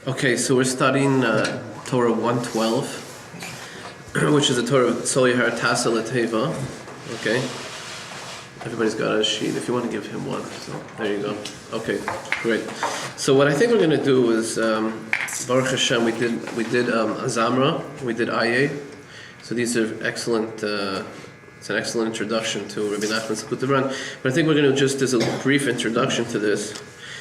Okay, so we're studying Torah 112, which is a Torah of Solihar Tasa Lateva. Okay, everybody's got a sheet. If you want to give him one, so there you go. Okay, great. So what I think we're going to do is Baruch Hashem. We did Azamra, we did Aye. So these are excellent. It's an excellent introduction to Rabbi Nachman Sakutavran. But I think we're going to just as a brief introduction to this.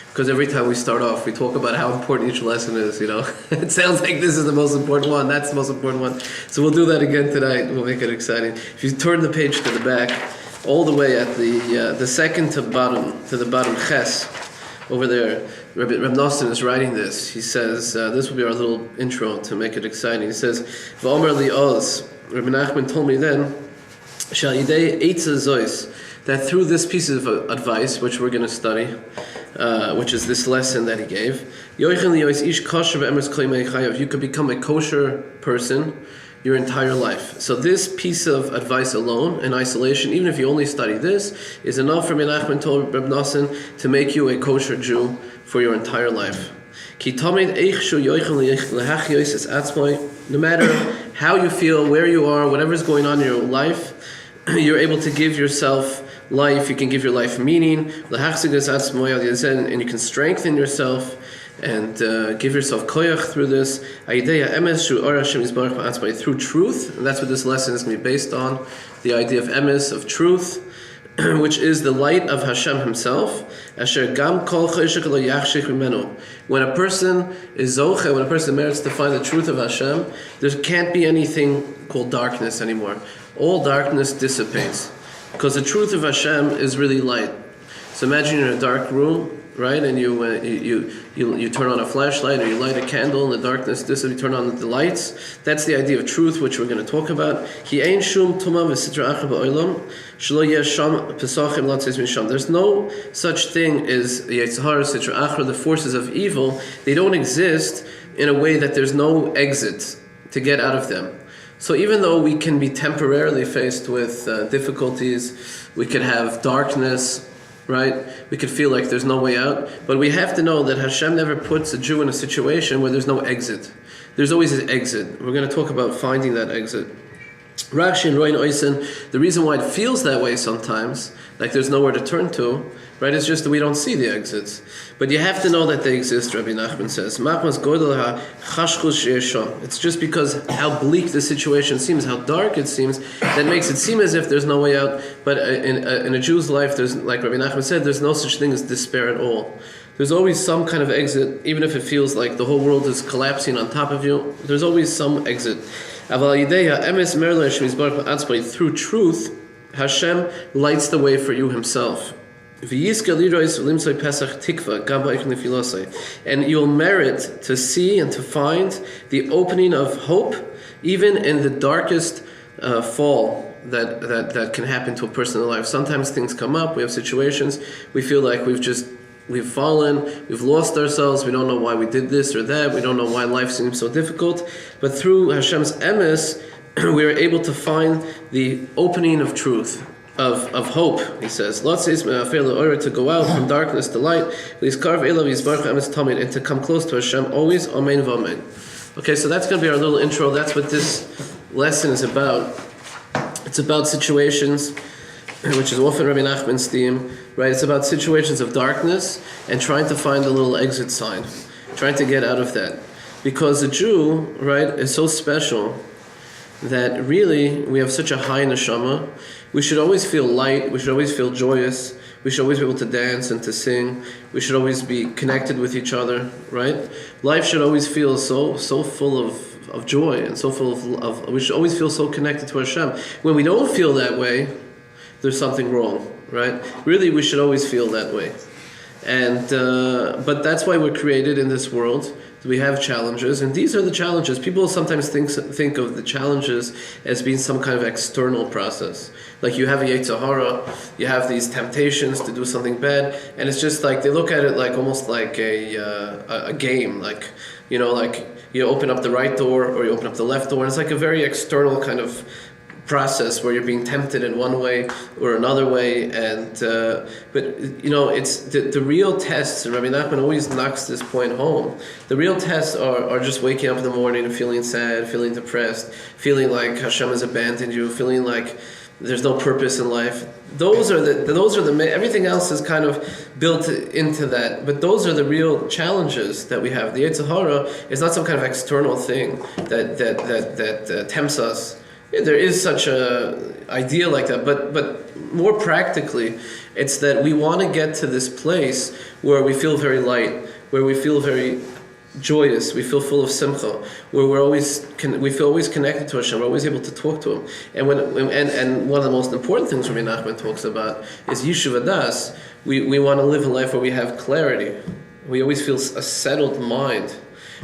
Because every time we start off, we talk about how important each lesson is, you know. It sounds like this is the most important one, that's the most important one. So we'll do that again tonight, we'll make it exciting. If you turn the page to the back, all the way at the second to the bottom, Ches, over there, Reb Nosson is writing this. He says, this will be our little intro to make it exciting. He says, V'omer li oz, Rabbi Nachman told me then, Shal yidei eitza zois, that through this piece of advice, which we're going to study, which is this lesson that he gave, you could become a kosher person your entire life. So this piece of advice alone, in isolation, even if you only study this, is enough for Menachem told Reb Nosson to make you a kosher Jew for your entire life. No matter how you feel, where you are, whatever's going on in your life, you're able to give yourself life, you can give your life meaning, and you can strengthen yourself and give yourself koyach through this, through truth, and that's what this lesson is going to be based on, the idea of emes, of truth, which is the light of Hashem himself. When a person is zoche, when a person merits to find the truth of Hashem, there can't be anything called darkness anymore. All darkness dissipates. Because the truth of Hashem is really light. So imagine you're in a dark room, right? And you turn on a flashlight or you light a candle and the darkness dissipates, you turn on the lights. That's the idea of truth, which we're going to talk about. There's no such thing as Yetzer Hara, Sitra Achra, the forces of evil. They don't exist in a way that there's no exit to get out of them. So even though we can be temporarily faced with difficulties, we could have darkness, right? We could feel like there's no way out. But we have to know that Hashem never puts a Jew in a situation where there's no exit. There's always an exit. We're going to talk about finding that exit. Rashi and Roin Oysen, the reason why it feels that way sometimes, like there's nowhere to turn to, right, is just that we don't see the exits. But you have to know that they exist, Rabbi Nachman says. It's just because how bleak the situation seems, how dark it seems, that makes it seem as if there's no way out. But in a Jew's life, there's, like Rabbi Nachman said, there's no such thing as despair at all. There's always some kind of exit, even if it feels like the whole world is collapsing on top of you. There's always some exit. Through truth, Hashem lights the way for you himself. And you'll merit to see and to find the opening of hope, even in the darkest fall that can happen to a person in life. Sometimes things come up, we have situations, we feel like we've fallen, we've lost ourselves, we don't know why we did this or that, we don't know why life seems so difficult. But through Hashem's emes, we are able to find the opening of truth, of hope, he says. To go out from darkness to light, and to come close to Hashem always, amen v'amen. Okay, so that's going to be our little intro. That's what this lesson is about. It's about situations, which is often Rabbi Nachman's theme, right? It's about situations of darkness and trying to find a little exit sign, trying to get out of that. Because a Jew, right, is so special that really we have such a high neshama. We should always feel light, we should always feel joyous, we should always be able to dance and to sing, we should always be connected with each other, right? Life should always feel so full of joy and so full of we should always feel so connected to Hashem. When we don't feel that way, there's something wrong, right? Really, we should always feel that way. And but that's why we're created in this world. We have challenges, and these are the challenges. People sometimes think of the challenges as being some kind of external process. Like you have a Yetzer Hara, you have these temptations to do something bad, and it's just like they look at it like almost like a game, like you open up the right door or you open up the left door, and it's like a very external kind of process where you're being tempted in one way or another way, and but it's the real tests, and Rabbi Nachman always knocks this point home. The real tests are just waking up in the morning and feeling sad, feeling depressed, feeling like Hashem has abandoned you, feeling like there's no purpose in life. Those are the everything else is kind of built into that, but those are the real challenges that we have. The Yetzer Hara is not some kind of external thing that tempts us. There is such a idea like that, but more practically, it's that we want to get to this place where we feel very light, where we feel very joyous, we feel full of simcha, where we feel always connected to Hashem, we're always able to talk to Him. And and one of the most important things Rabbi Nachman talks about is Yishuv Hadas. We want to live a life where we have clarity. We always feel a settled mind.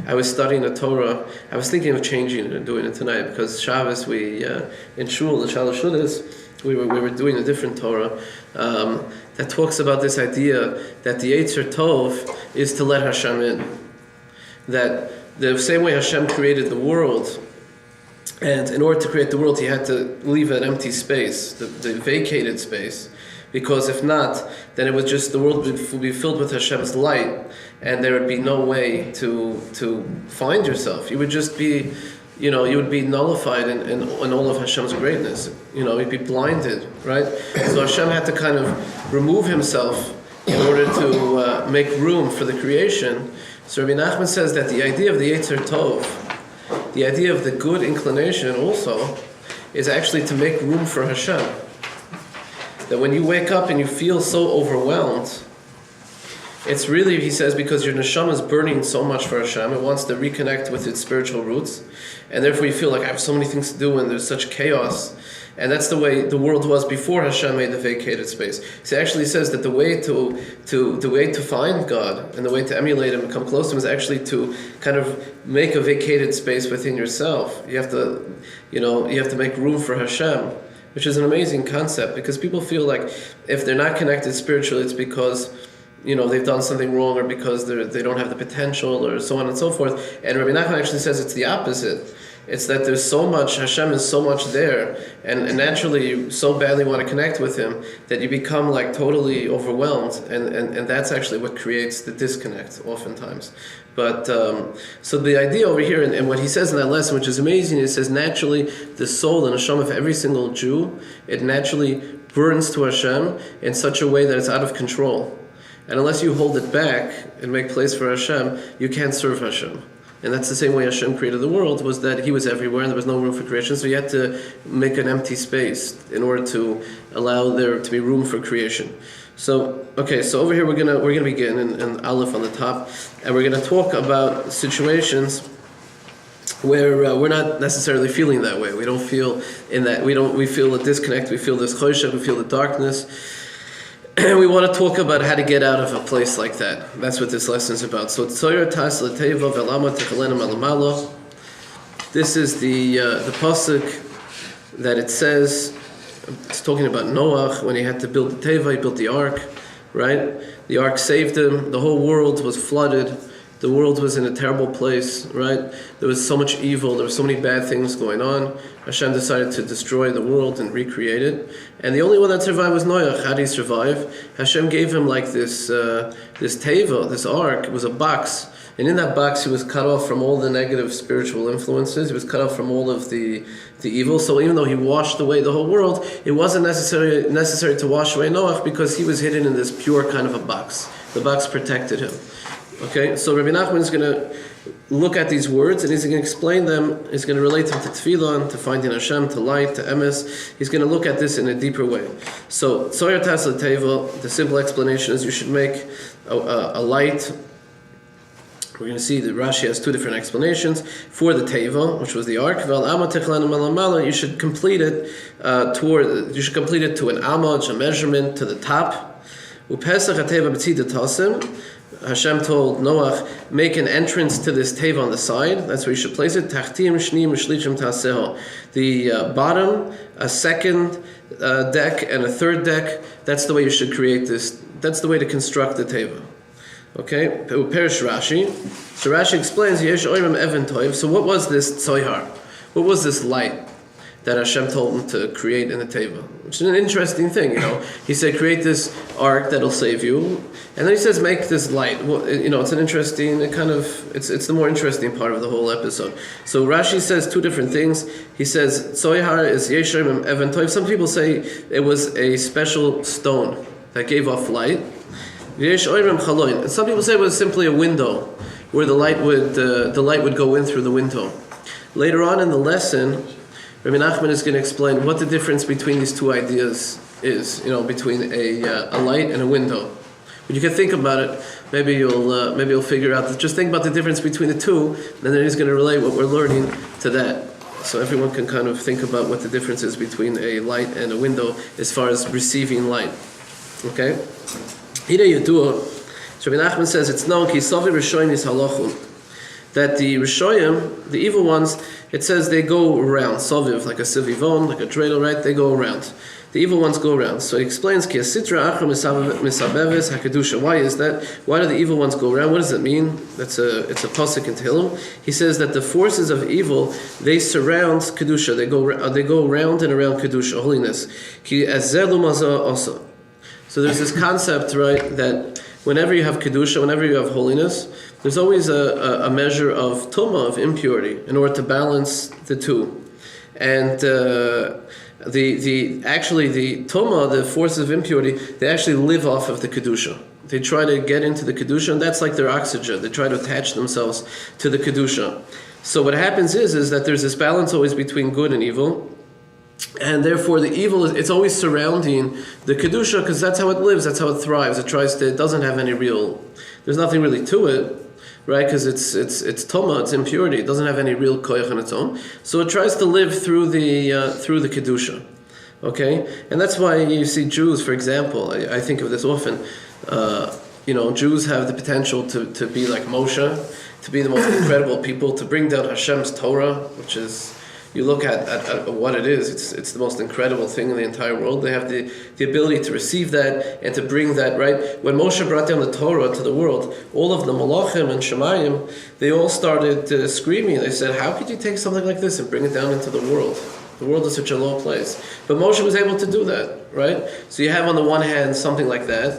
I was studying the Torah. I was thinking of changing it and doing it tonight because Shabbos in Shul, the Shalosh Shudas, we were doing a different Torah that talks about this idea that the Yetzer Tov is to let Hashem in. That the same way Hashem created the world, and in order to create the world, He had to leave an empty space, the vacated space. Because if not, then it would the world would be filled with Hashem's light, and there would be no way to find yourself. You would just be, you would be nullified in all of Hashem's greatness. You'd be blinded, right? So Hashem had to kind of remove Himself in order to make room for the creation. So Rabbi Nachman says that the idea of the Yetzer Tov, the idea of the good inclination also, is actually to make room for Hashem. That when you wake up and you feel so overwhelmed, it's really, he says, because your neshama is burning so much for Hashem, it wants to reconnect with its spiritual roots, and therefore you feel like I have so many things to do and there's such chaos. And that's the way the world was before Hashem made the vacated space. So he actually says that the way to find God and the way to emulate Him and come close to Him is actually to kind of make a vacated space within yourself. You have to make room for Hashem, which is an amazing concept because people feel like if they're not connected spiritually, it's because they've done something wrong or because they don't have the potential or so on and so forth. And Rabbi Nachman actually says it's the opposite. It's that there's so much, Hashem is so much there, and naturally you so badly want to connect with Him that you become like totally overwhelmed, and that's actually what creates the disconnect oftentimes. But so the idea over here, and what he says in that lesson, which is amazing, he says naturally the soul and Hashem of every single Jew, it naturally burns to Hashem in such a way that it's out of control. And unless you hold it back and make place for Hashem, you can't serve Hashem. And that's the same way Hashem created the world, was that He was everywhere and there was no room for creation. So you had to make an empty space in order to allow there to be room for creation. So over here we're gonna begin in Aleph on the top, and we're gonna talk about situations where we're not necessarily feeling that way. We don't feel in that. We feel a disconnect. We feel this choshech. We feel the darkness. And we want to talk about how to get out of a place like that. That's what this lesson is about. So Tzoyer Tas L'Teva Velama Techalena Malamalo. This is the pasuk that it says. It's talking about Noach when he had to build the Teva. He built the ark, right? The ark saved him. The whole world was flooded. The world was in a terrible place, right? There was so much evil. There were so many bad things going on. Hashem decided to destroy the world and recreate it. And the only one that survived was Noach. How did he survive? Hashem gave him like this teva, this ark. It was a box. And in that box, he was cut off from all the negative spiritual influences. He was cut off from all of the evil. So even though he washed away the whole world, it wasn't necessary to wash away Noach because he was hidden in this pure kind of a box. The box protected him. Okay, so Rabbi Nachman is going to look at these words and he's going to explain them. He's going to relate them to Tefillah, to finding Hashem, to light, to emes. He's going to look at this in a deeper way. So, Tzoyer Tas L'Teva, the simple explanation is you should make a light. We're going to see that Rashi has two different explanations for the Teva, which was the ark. You should complete it to an amaj, a measurement, to the top. Hashem told Noach, make an entrance to this teva on the side. That's where you should place it. Tachtim shnim shlichim taseho. The bottom, a second deck, and a third deck. That's the way you should create this. That's the way to construct the teva. Okay? Perish Rashi. So Rashi explains, Yesh oirim even toiv. So what was this tzoyhar? What was this light? that Hashem told him to create in the Teva, which is an interesting thing. He said, create this ark that'll save you, and then he says, make this light. Well, it's an interesting, it's the more interesting part of the whole episode. So Rashi says two different things. He says, Tzoyhar is Yeshem Evan Toiv. Some people say it was a special stone that gave off light. Yesh Oirim Chaloin. And some people say it was simply a window where the light would go in through the window. Later on in the lesson, Rabbi Nachman is going to explain what the difference between these two ideas is. Between a light and a window. But you can think about it. Maybe you'll figure out. Just think about the difference between the two, and then he's going to relate what we're learning to that. So everyone can kind of think about what the difference is between a light and a window as far as receiving light. Okay? Hida Yudua, Rabbi Nachman says it's known ki Savi Rishoyim is halachun, that the Rishoyim, the evil ones, it says they go around. Saviv, like a sivivon, like a dreidel, right? They go around. The evil ones go around. So he explains ki asitra achra misabeves hakadusha. Why is that? Why do the evil ones go around? What does it mean? It's a pasuk in Tehillim. He says that the forces of evil, they surround kedusha. They go around and around kedusha, holiness. Ki azelu maza also. So there's this concept, right, that whenever you have kedusha, whenever you have holiness, there's always a measure of tumah, of impurity, in order to balance the two. And the tumah, the forces of impurity, they actually live off of the kedusha. They try to get into the kedusha, and that's like their oxygen. They try to attach themselves to the kedusha. So what happens is that there's this balance always between good and evil. And therefore, the evil it's always surrounding the kedusha because that's how it lives, that's how it thrives. It doesn't have any there's nothing really to it, right? Because it's toma, it's impurity. It doesn't have any real koyach on its own. So it tries to live through the kedusha, okay? And that's why you see Jews, for example. I think of this often. Jews have the potential to be like Moshe, to be the most incredible people, to bring down Hashem's Torah, which is. You look at what it is, it's the most incredible thing in the entire world. They have the ability to receive that and to bring that, right? When Moshe brought down the Torah to the world, all of the Malachim and Shemayim, they all started screaming. They said, how could you take something like this and bring it down into the world? The world is such a low place. But Moshe was able to do that, right? So you have on the one hand something like that,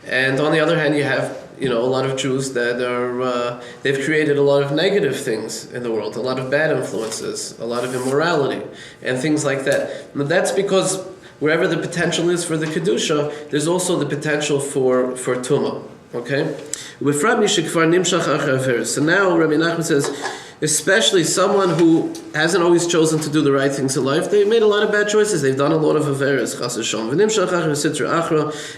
and on the other hand you have a lot of Jews that are, they've created a lot of negative things in the world, a lot of bad influences, a lot of immorality, and things like that. But that's because wherever the potential is for the Kedusha, there's also the potential for Tumah, okay? So now Rabbi Nachman says, especially someone who hasn't always chosen to do the right things in life, they made a lot of bad choices. They've done a lot of averes, chas v'shom.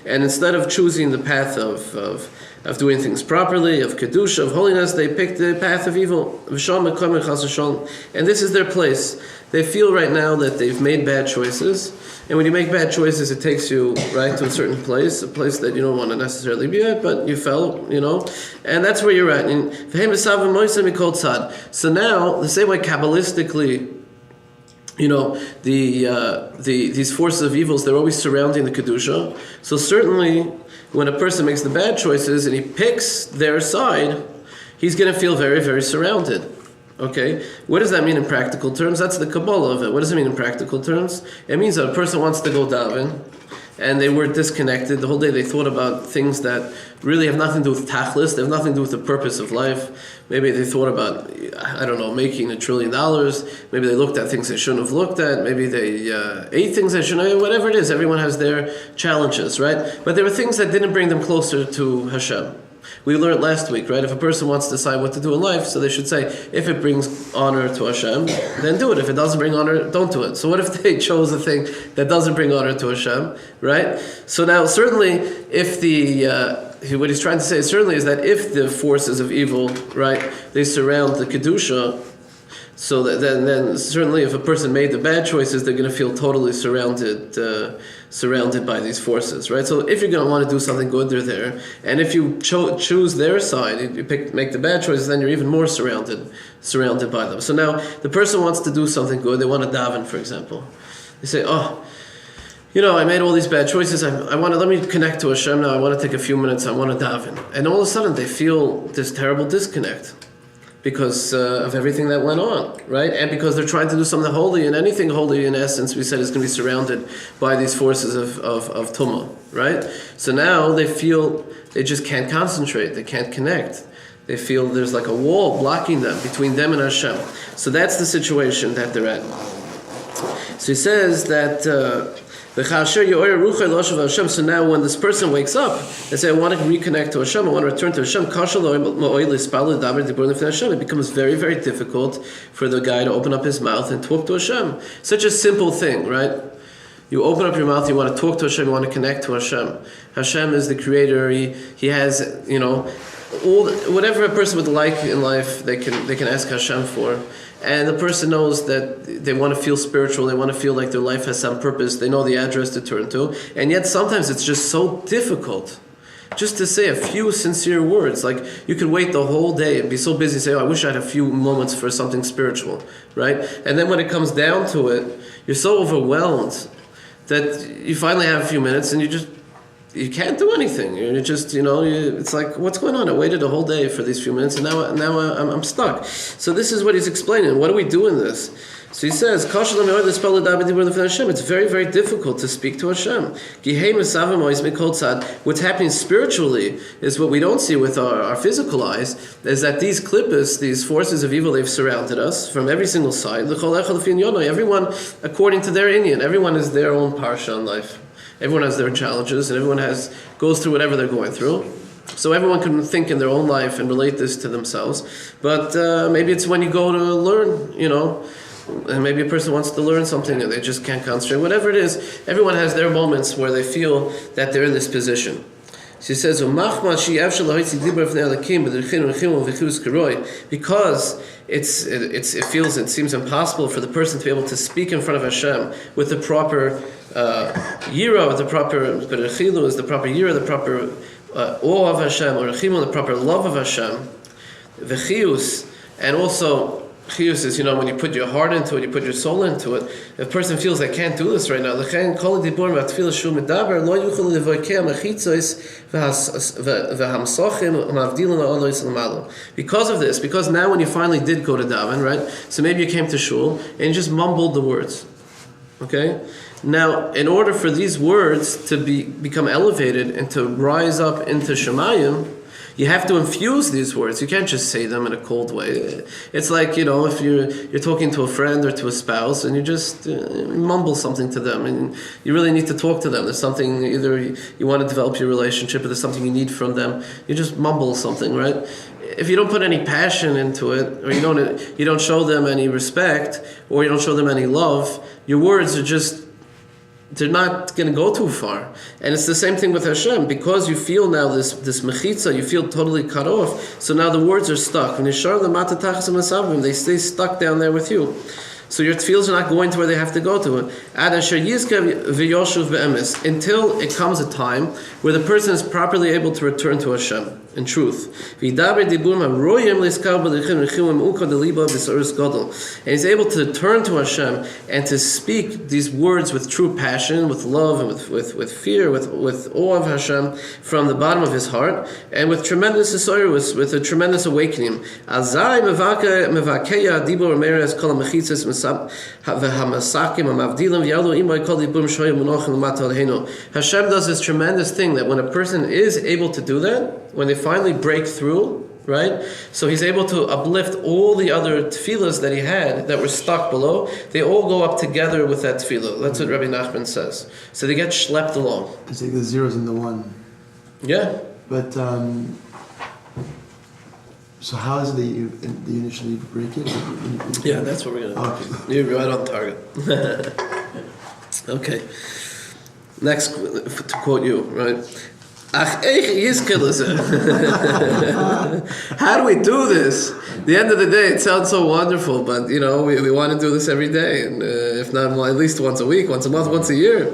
And instead of choosing the path of doing things properly, of kedusha, of holiness, they picked the path of evil. And this is their place. They feel right now that they've made bad choices. And when you make bad choices, it takes you right to a certain place, a place that you don't want to necessarily be at, but you fell, and that's where you're at. So now, the same way Kabbalistically, these forces of evils, they're always surrounding the Kedusha. So certainly, when a person makes the bad choices and he picks their side, he's going to feel very, very surrounded. Okay? What does that mean in practical terms? That's the Kabbalah of it. What does it mean in practical terms? It means that a person wants to go daven, and they were disconnected. The whole day they thought about things that really have nothing to do with tachlis, they have nothing to do with the purpose of life. Maybe they thought about, making $1 trillion. Maybe they looked at things they shouldn't have looked at. Maybe they ate things they shouldn't have. Whatever it is, everyone has their challenges, right? But there were things that didn't bring them closer to Hashem. We learned last week, right? If a person wants to decide what to do in life, so they should say, if it brings honor to Hashem, then do it. If it doesn't bring honor, don't do it. So what if they chose a thing that doesn't bring honor to Hashem, right? So now, certainly, if what he's trying to say certainly is that if the forces of evil, right, they surround the Kedusha, so that then certainly if a person made the bad choices, they're going to feel totally surrounded by these forces, right? So if you're going to want to do something good, they're there. And if you choose their side, make the bad choices, then you're even more surrounded by them. So now the person wants to do something good. They want to daven, for example. They say, I made all these bad choices. Let me connect to Hashem now. I want to take a few minutes. I want to daven. And all of a sudden they feel this terrible disconnect. because of everything that went on, right? And because they're trying to do something holy, and anything holy, in essence, we said is going to be surrounded by these forces of tumah, right? So now they feel they just can't concentrate, they can't connect. They feel there's like a wall blocking them, between them and Hashem. So that's the situation that they're at. So he says that so now when this person wakes up and say, I want to reconnect to Hashem, I want to return to Hashem, it becomes very, very difficult for the guy to open up his mouth and talk to Hashem. Such a simple thing, right? You open up your mouth, you want to talk to Hashem, you want to connect to Hashem. Hashem is the creator, he has, whatever a person would like in life, they can ask Hashem for. And the person knows that they want to feel spiritual, they want to feel like their life has some purpose, they know the address to turn to, and yet sometimes it's just so difficult just to say a few sincere words. Like, you could wait the whole day and be so busy, say, I wish I had a few moments for something spiritual, right? And then when it comes down to it, you're so overwhelmed that you finally have a few minutes and you can't do anything. You're just, it's like, what's going on? I waited a whole day for these few minutes, and now I'm stuck. So this is what he's explaining. What do we do in this? So he says, it's very, very difficult to speak to Hashem. What's happening spiritually is what we don't see with our physical eyes, is that these klippos, these forces of evil, they've surrounded us from every single side. Everyone according to their inyan. Everyone is their own parsha in life. Everyone has their challenges, and everyone goes through whatever they're going through. So everyone can think in their own life and relate this to themselves. But maybe it's when you go to learn, and maybe a person wants to learn something and they just can't concentrate. Whatever it is, everyone has their moments where they feel that they're in this position. She says, because it seems impossible for the person to be able to speak in front of Hashem with the proper yira, with the proper berechilu, is the proper yira, the proper awe of Hashem, or rechimu, the proper love of Hashem, v'chius, and also chiyus is, when you put your heart into it, you put your soul into it. If a person feels, I can't do this right now, because of this, because now when you finally did go to daven, right, so maybe you came to shul and you just mumbled the words, okay? Now, in order for these words to become elevated and to rise up into Shemayim, you have to infuse these words. You can't just say them in a cold way. It's like, if you're talking to a friend or to a spouse and you just mumble something to them, and you really need to talk to them. There's something, either you want to develop your relationship or there's something you need from them. You just mumble something, right? If you don't put any passion into it, or you don't show them any respect, or you don't show them any love, your words are they're not going to go too far. And it's the same thing with Hashem. Because you feel now this mechitza, you feel totally cut off, so now the words are stuck. They stay stuck down there with you. So your tefillos are not going to where they have to go to. Until it comes a time where the person is properly able to return to Hashem in truth. And he's able to turn to Hashem and to speak these words with true passion, with love, and with fear, with awe of Hashem from the bottom of his heart, and with tremendous with a tremendous awakening. Hashem does this tremendous thing that when a person is able to do that, when they finally break through, right? So he's able to uplift all the other tefillahs that he had that were stuck below. They all go up together with that tefillah. That's what Rabbi Nachman says. So they get schlepped along. It's like the zeros and the one. Yeah. But so how is it that you initially break it? Yeah, that's what we're going to do. Okay. You're right on target. Okay. Next, to quote you, right? How do we do this? At the end of the day, it sounds so wonderful, but we want to do this every day, and if not, at least once a week, once a month, once a year.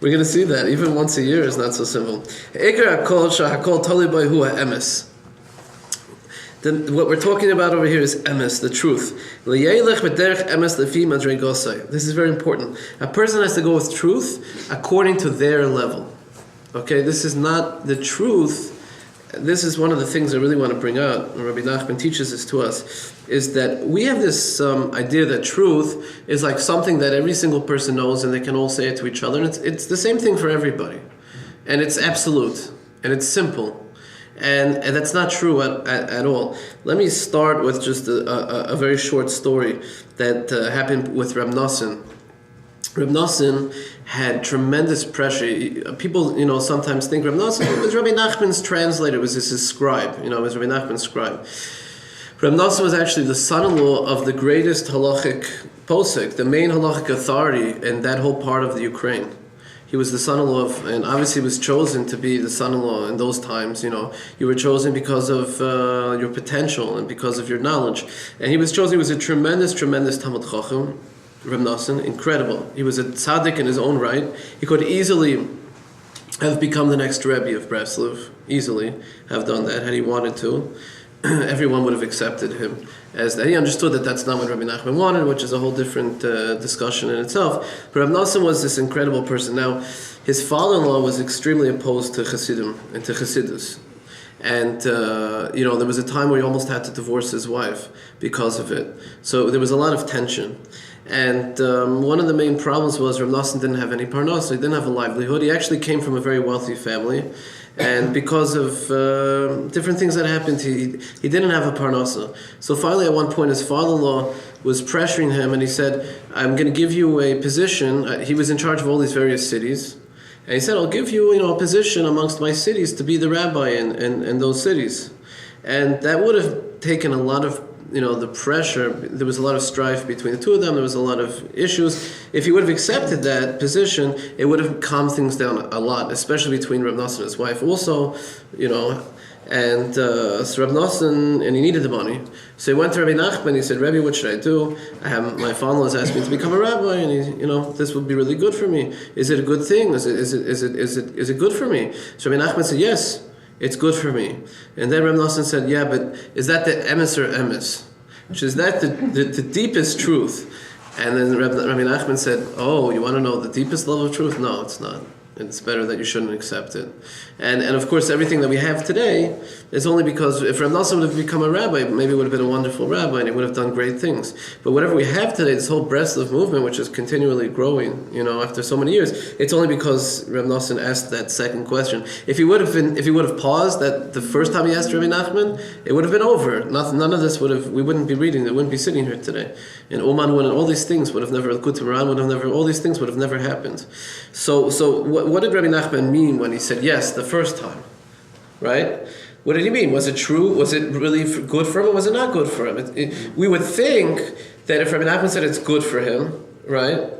We're going to see that even once a year is not so simple. Then what we're talking about over here is emes, the truth. This is very important. A person has to go with truth according to their level. Okay, this is not the truth this is one of the things I really want to bring out, and Rabbi Nachman teaches this to us, is that we have this idea that truth is like something that every single person knows and they can all say it to each other, and it's the same thing for everybody. And it's absolute, and it's simple. And that's not true at all. Let me start with just a very short story that happened with Reb Nosson. Reb Nosson had tremendous pressure. People, sometimes think Reb Nosson was Rabbi Nachman's translator, was his scribe. It was Rabbi Nachman's scribe. Reb Nosson was actually the son-in-law of the greatest halachic posek, the main halachic authority in that whole part of the Ukraine. He was the son-in-law of, and obviously was chosen to be the son-in-law in those times. You were chosen because of your potential and because of your knowledge. And he was chosen. He was a tremendous, tremendous Talmid Chacham. Reb Nosson, incredible. He was a tzaddik in his own right. He could easily have become the next Rebbe of Breslov. Easily have done that had he wanted to. Everyone would have accepted him as that. He understood that that's not what Rabbi Nachman wanted, which is a whole different discussion in itself. But Reb Nosson was this incredible person. Now, his father-in-law was extremely opposed to Chassidim and to Chassidus. And, there was a time where he almost had to divorce his wife because of it. So there was a lot of tension. And one of the main problems was Reb Nosson didn't have any parnasa. He didn't have a livelihood. He actually came from a very wealthy family. And because of different things that happened, he didn't have a parnasa. So finally, at one point, his father-in-law was pressuring him, and he said, I'm going to give you a position. He was in charge of all these various cities. And he said, I'll give you, a position amongst my cities to be the rabbi in those cities. And that would have taken a lot of, the pressure. There was a lot of strife between the two of them. There was a lot of issues. If he would have accepted that position, it would have calmed things down a lot, especially between Reb Nosson and his wife also, And so Reb Nosson, and he needed the money. So he went to Rabbi Nachman. He said, Rebbe, what should I do? My father-in-law has asked me to become a rabbi, and this would be really good for me. Is it a good thing? Is it good for me? So Rabbi Nachman said, yes, it's good for me. And then Reb Nosson said, yeah, but is that the emes or emes? Which is that the deepest truth? And then Rabbi Nachman said, oh, you want to know the deepest level of truth? No, it's not. It's better that you shouldn't accept it. And of course, everything that we have today is only because if Reb Nosson would have become a rabbi, maybe he would have been a wonderful rabbi and he would have done great things. But whatever we have today, this whole Breslov movement, which is continually growing, after so many years, it's only because Reb Nosson asked that second question. If he would have paused that the first time he asked Rabbi Nachman, it would have been over. None of this we wouldn't be reading, we wouldn't be sitting here today. And Oman and all these things would have never, Kutim Ran would have never, all these things would have never happened. So what did Rabbi Nachman mean when he said yes the first time? Right? What did he mean? Was it true? Was it really good for him, or was it not good for him? We would think that if Rabbi Nachman said it's good for him, right,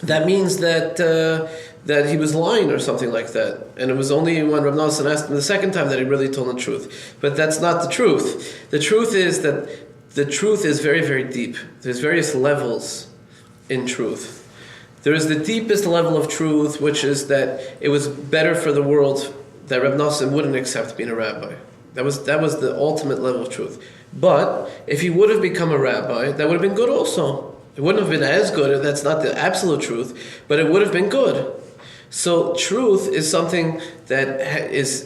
that means that he was lying or something like that. And it was only when Rabbi Nosson asked him the second time that he really told the truth. But that's not the truth. The truth is that the truth is very, very deep. There's various levels in truth. There is the deepest level of truth, which is that it was better for the world that Reb Nosson wouldn't accept being a rabbi. That was the ultimate level of truth. But if he would have become a rabbi, that would have been good also. It wouldn't have been as good, that's not the absolute truth, but it would have been good. So truth is something that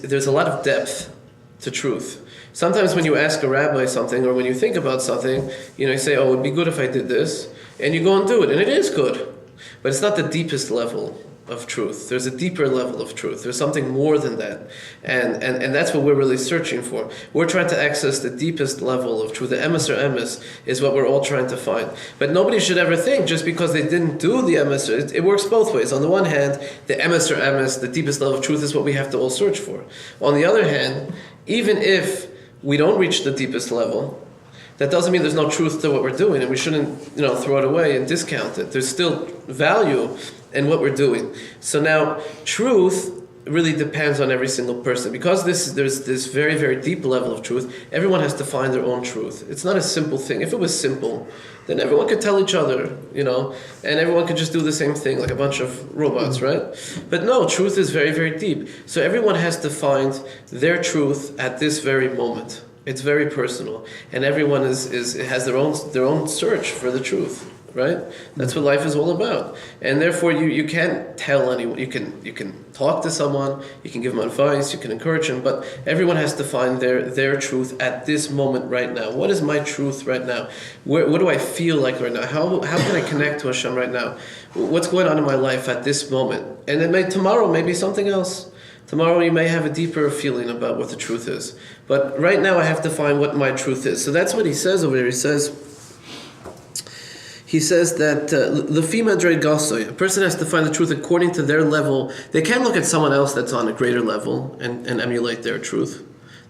there's a lot of depth to truth. Sometimes when you ask a rabbi something, or when you think about something, you say, oh, it would be good if I did this, and you go and do it, and it is good. But it's not the deepest level of truth. There's a deeper level of truth. There's something more than that. And that's what we're really searching for. We're trying to access the deepest level of truth. The emes or emes is what we're all trying to find. But nobody should ever think just because they didn't do the emes, it works both ways. On the one hand, the emes or emes, the deepest level of truth, is what we have to all search for. On the other hand, even if we don't reach the deepest level, that doesn't mean there's no truth to what we're doing, and we shouldn't, throw it away and discount it. There's still value in what we're doing. So now, truth really depends on every single person. Because there's this very, very deep level of truth, everyone has to find their own truth. It's not a simple thing. If it was simple, then everyone could tell each other, and everyone could just do the same thing, like a bunch of robots, right? But no, truth is very, very deep. So everyone has to find their truth at this very moment. It's very personal, and everyone has their own search for the truth. right? That's what life is all about. And therefore you can't tell anyone. You can talk to someone, you can give them advice, you can encourage them, but everyone has to find their truth at this moment right now. What is my truth right now? What do I feel like right now? How can I connect to Hashem right now? What's going on in my life at this moment? And then tomorrow maybe something else. Tomorrow you may have a deeper feeling about what the truth is. But right now I have to find what my truth is. So that's what he says over there. He says that Lefi Madrei Gasoy, a person has to find the truth according to their level. They can't look at someone else that's on a greater level and emulate their truth.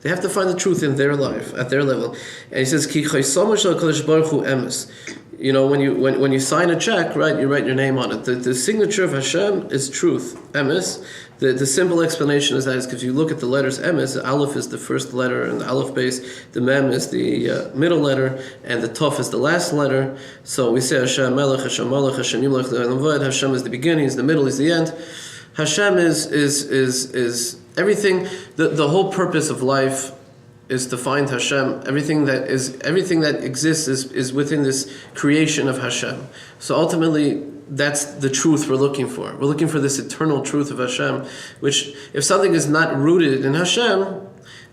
They have to find the truth in their life, at their level. And he says, Ki Chaysomo Shel HaKadosh Baruch Hu Emes. You know, when you sign a check, right, you write your name on it. The signature of Hashem is truth, emes. The simple explanation is that is because you look at the letters emes, the aleph is the first letter and the aleph base, the mem is the middle letter, and the tov is the last letter. So we say Hashem Melech, Hashem Malach, Hashem Yimlech, Hashem is the beginning, is the middle, is the end. Hashem is everything. The whole purpose of life is to find Hashem. Everything that exists is within this creation of Hashem. So ultimately, that's the truth we're looking for. We're looking for this eternal truth of Hashem, which if something is not rooted in Hashem,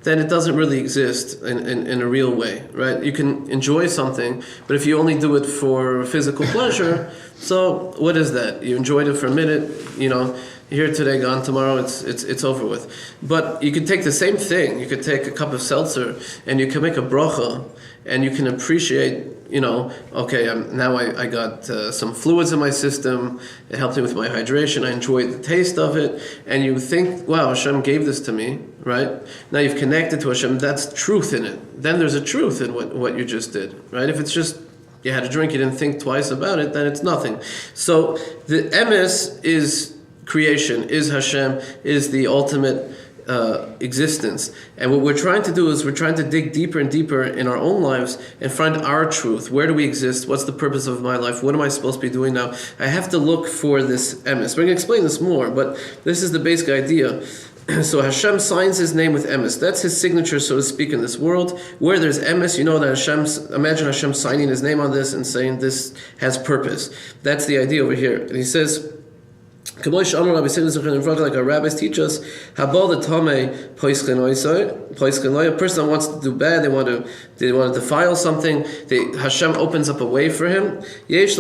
then it doesn't really exist in a real way, right? You can enjoy something, but if you only do it for physical pleasure, so what is that? You enjoyed it for a minute, here today, gone tomorrow, it's over with. But you could take the same thing, you could take a cup of seltzer, and you can make a bracha, and you can appreciate, okay, now I got some fluids in my system, it helped me with my hydration, I enjoyed the taste of it, and you think, wow, Hashem gave this to me, right? Now you've connected to Hashem, that's truth in it. Then there's a truth in what you just did, right? If it's just, you had a drink, you didn't think twice about it, then it's nothing. So the emes is creation, is Hashem, is the ultimate existence. And what we're trying to do is we're trying to dig deeper and deeper in our own lives and find our truth. Where do we exist? What's the purpose of my life? What am I supposed to be doing now? I have to look for this emes. We're going to explain this more, but this is the basic idea. So Hashem signs his name with emes. That's his signature, so to speak, in this world. Where there's emes, that imagine Hashem signing his name on this and saying this has purpose. That's the idea over here. And he says, like our rabbis teach us, a person that wants to do bad, they want to defile something, Hashem opens up a way for him. He has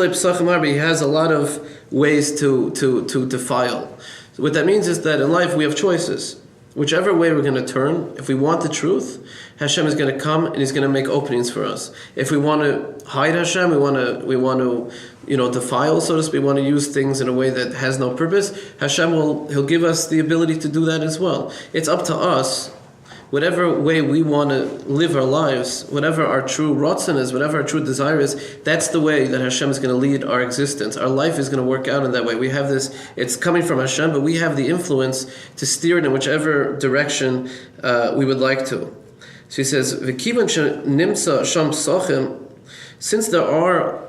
a lot of ways to defile. So what that means is that in life we have choices. Whichever way we're going to turn, if we want the truth, Hashem is going to come and he's going to make openings for us. If we want to hide Hashem, we want to defile, so to speak, we want to use things in a way that has no purpose, he'll give us the ability to do that as well. It's up to us, whatever way we want to live our lives, whatever our true ratzon is, whatever our true desire is, that's the way that Hashem is going to lead our existence. Our life is going to work out in that way. We have this, it's coming from Hashem, but we have the influence to steer it in whichever direction we would like to. So he says, since there are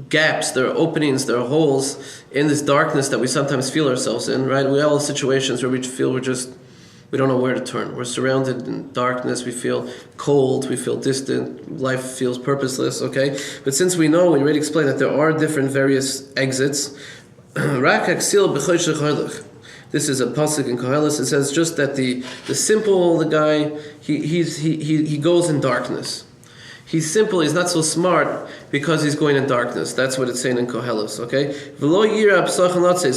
gaps, there are openings, there are holes in this darkness that we sometimes feel ourselves in, right? We all have situations where we feel we don't know where to turn. We're surrounded in darkness, we feel cold, we feel distant, life feels purposeless, okay? But since we already explained that there are different various exits, this is a pasuk in Koheles. It says just that the guy, he goes in darkness. He's simple, he's not so smart because he's going in darkness. That's what it's saying in Koheles, okay?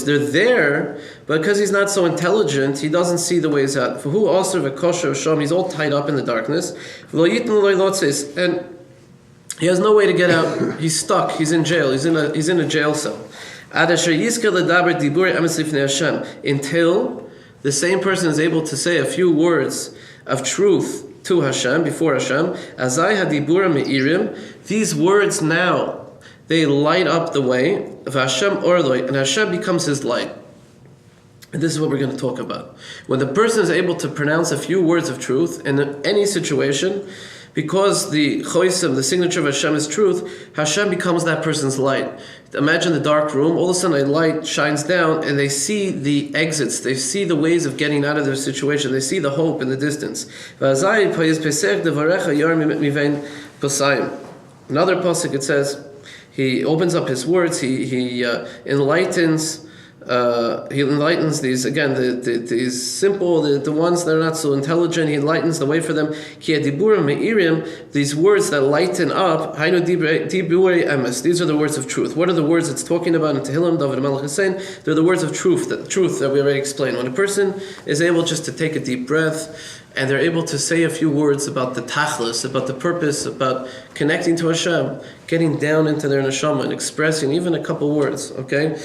They're there, but because he's not so intelligent, he doesn't see the ways out. He's all tied up in the darkness. And he has no way to get out. He's stuck, he's in jail, he's in a jail cell. Until the same person is able to say a few words of truth to Hashem, before Hashem, Azai hadibura me'irim, these words now, they light up the way of Hashem orloi, and Hashem becomes his light. And this is what we're going to talk about. When the person is able to pronounce a few words of truth in any situation, because the choisim, the signature of Hashem is truth, Hashem becomes that person's light. Imagine the dark room, all of a sudden a light shines down and they see the exits, they see the ways of getting out of their situation, they see the hope in the distance. Another pasuk it says, he opens up his words. He enlightens. He enlightens these again, these simple, the ones that are not so intelligent. He enlightens the way for them. These words that lighten up. These are the words of truth. What are the words it's talking about in Tehillim? David HaMelech is saying they're the words of truth. The truth that we already explained. When a person is able just to take a deep breath, and they're able to say a few words about the tachlis, about the purpose, about connecting to Hashem, getting down into their neshama and expressing even a couple words. Okay.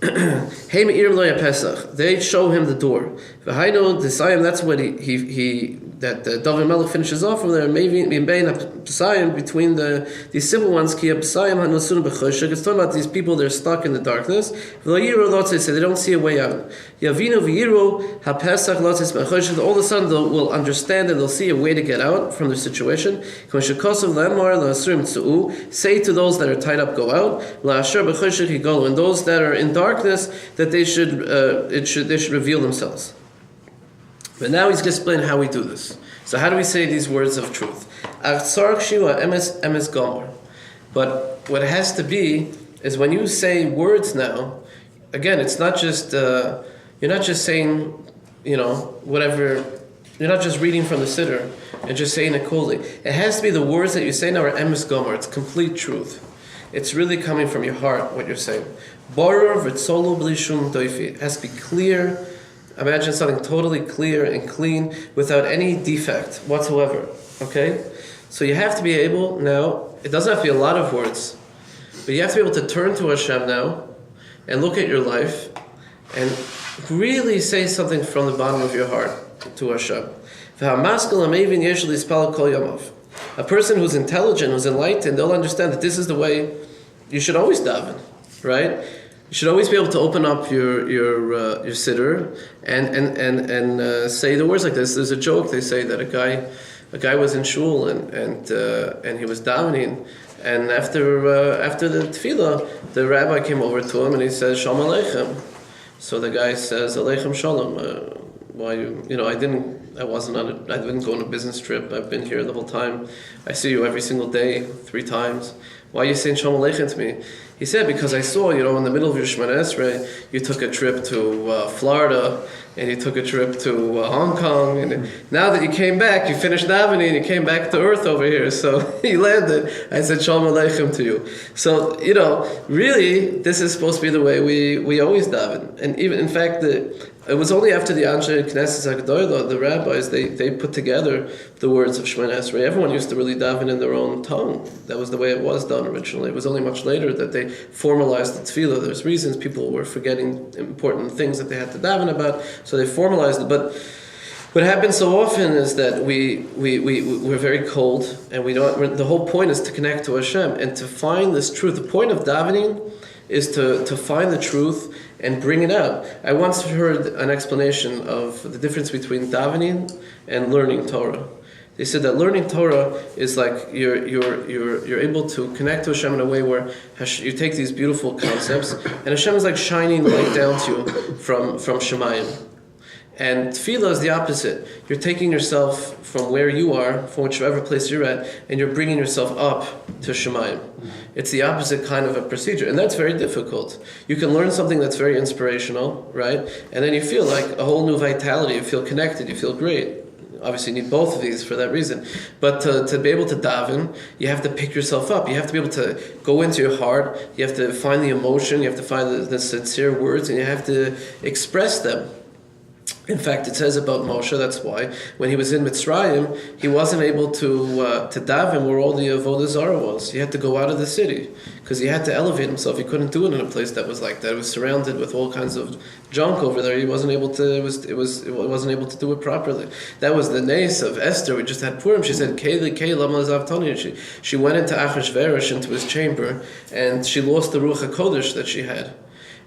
Hey Me'ir Lo Pesach. They show him the door. V'hainu Desayim. That's what David Melech finishes off from there. Maybe Pesayim, between these simple ones. Ki Pesayim Hanusun B'Choshek. It's talking about these people. They're stuck in the darkness. V'Lo Lotzei. Say they don't see a way out. Yavinu V'Yiru HaPesach Lotzei B'Choshek. All of a sudden they will understand and they'll see a way to get out from their situation. Shekosov Lemar LaSurim Tzu'u. Say to those that are tied up, go out. LaAsher B'Choshek Yigolu. And those that are in darkness, that they should reveal themselves. But now he's going to explain how we do this. So how do we say these words of truth? But what it has to be is when you say words now, again, it's not just you're not just saying, whatever. You're not just reading from the siddur and just saying it coolly. It has to be the words that you say now are emes gomer. It's complete truth. It's really coming from your heart, what you're saying. Boror v'tzolo b'li shum doifi. It has to be clear. Imagine something totally clear and clean without any defect whatsoever. Okay? So you have to be able now, it doesn't have to be a lot of words, but you have to be able to turn to Hashem now and look at your life and really say something from the bottom of your heart to Hashem. A person who's intelligent, who's enlightened, they'll understand that this is the way you should always daven, right? You should always be able to open up your siddur and say the words like this. There's a joke. They say that a guy was in shul and he was davening, and after the tefillah, the rabbi came over to him and he says Shalom Aleichem. So the guy says Aleichem Shalom. Why I didn't go on a business trip. I've been here the whole time. I see you every single day, 3 times. Why are you saying Shalom Aleichem to me? He said, because I saw, in the middle of your Shemana Esrei, you took a trip to Florida, and you took a trip to Hong Kong, and now that you came back, you finished davening, and you came back to earth over here, so you landed. I said Shalom Aleichem to you. So, really, this is supposed to be the way we always daven. And even, in fact, it was only after the Anshe Knesset HaGedolah, the rabbis, they put together the words of Shemana Esrei. Everyone used to really daven in their own tongue. That was the way it was done originally. It was only much later that they formalized the tefillah. There's reasons people were forgetting important things that they had to daven about, so they formalized it. But what happens so often is that we're very cold, and the whole point is to connect to Hashem and to find this truth. The point of davening is to find the truth and bring it out. I once heard an explanation of the difference between davening and learning Torah. They said that learning Torah is like you're able to connect to Hashem in a way where you take these beautiful concepts, and Hashem is like shining light down to you from Shemayim. And tefillah is the opposite. You're taking yourself from where you are, from whichever place you're at, and you're bringing yourself up to Shemayim. It's the opposite kind of a procedure, and that's very difficult. You can learn something that's very inspirational, right? And then you feel like a whole new vitality. You feel connected. You feel great. Obviously, you need both of these for that reason. But to be able to daven, you have to pick yourself up. You have to be able to go into your heart. You have to find the emotion. You have to find the sincere words, and you have to express them. In fact, it says about Moshe, that's why, when he was in Mitzrayim, he wasn't able to daven where all the Avodah Zarah was. He had to go out of the city, because he had to elevate himself. He couldn't do it in a place that was like that. It was surrounded with all kinds of junk over there. He wasn't able to, wasn't able to do it properly. That was the nace of Esther. We just had Purim. She said, Keli, lama zavtani. She went into Achashverosh, into his chamber, and she lost the Ruach HaKodesh that she had.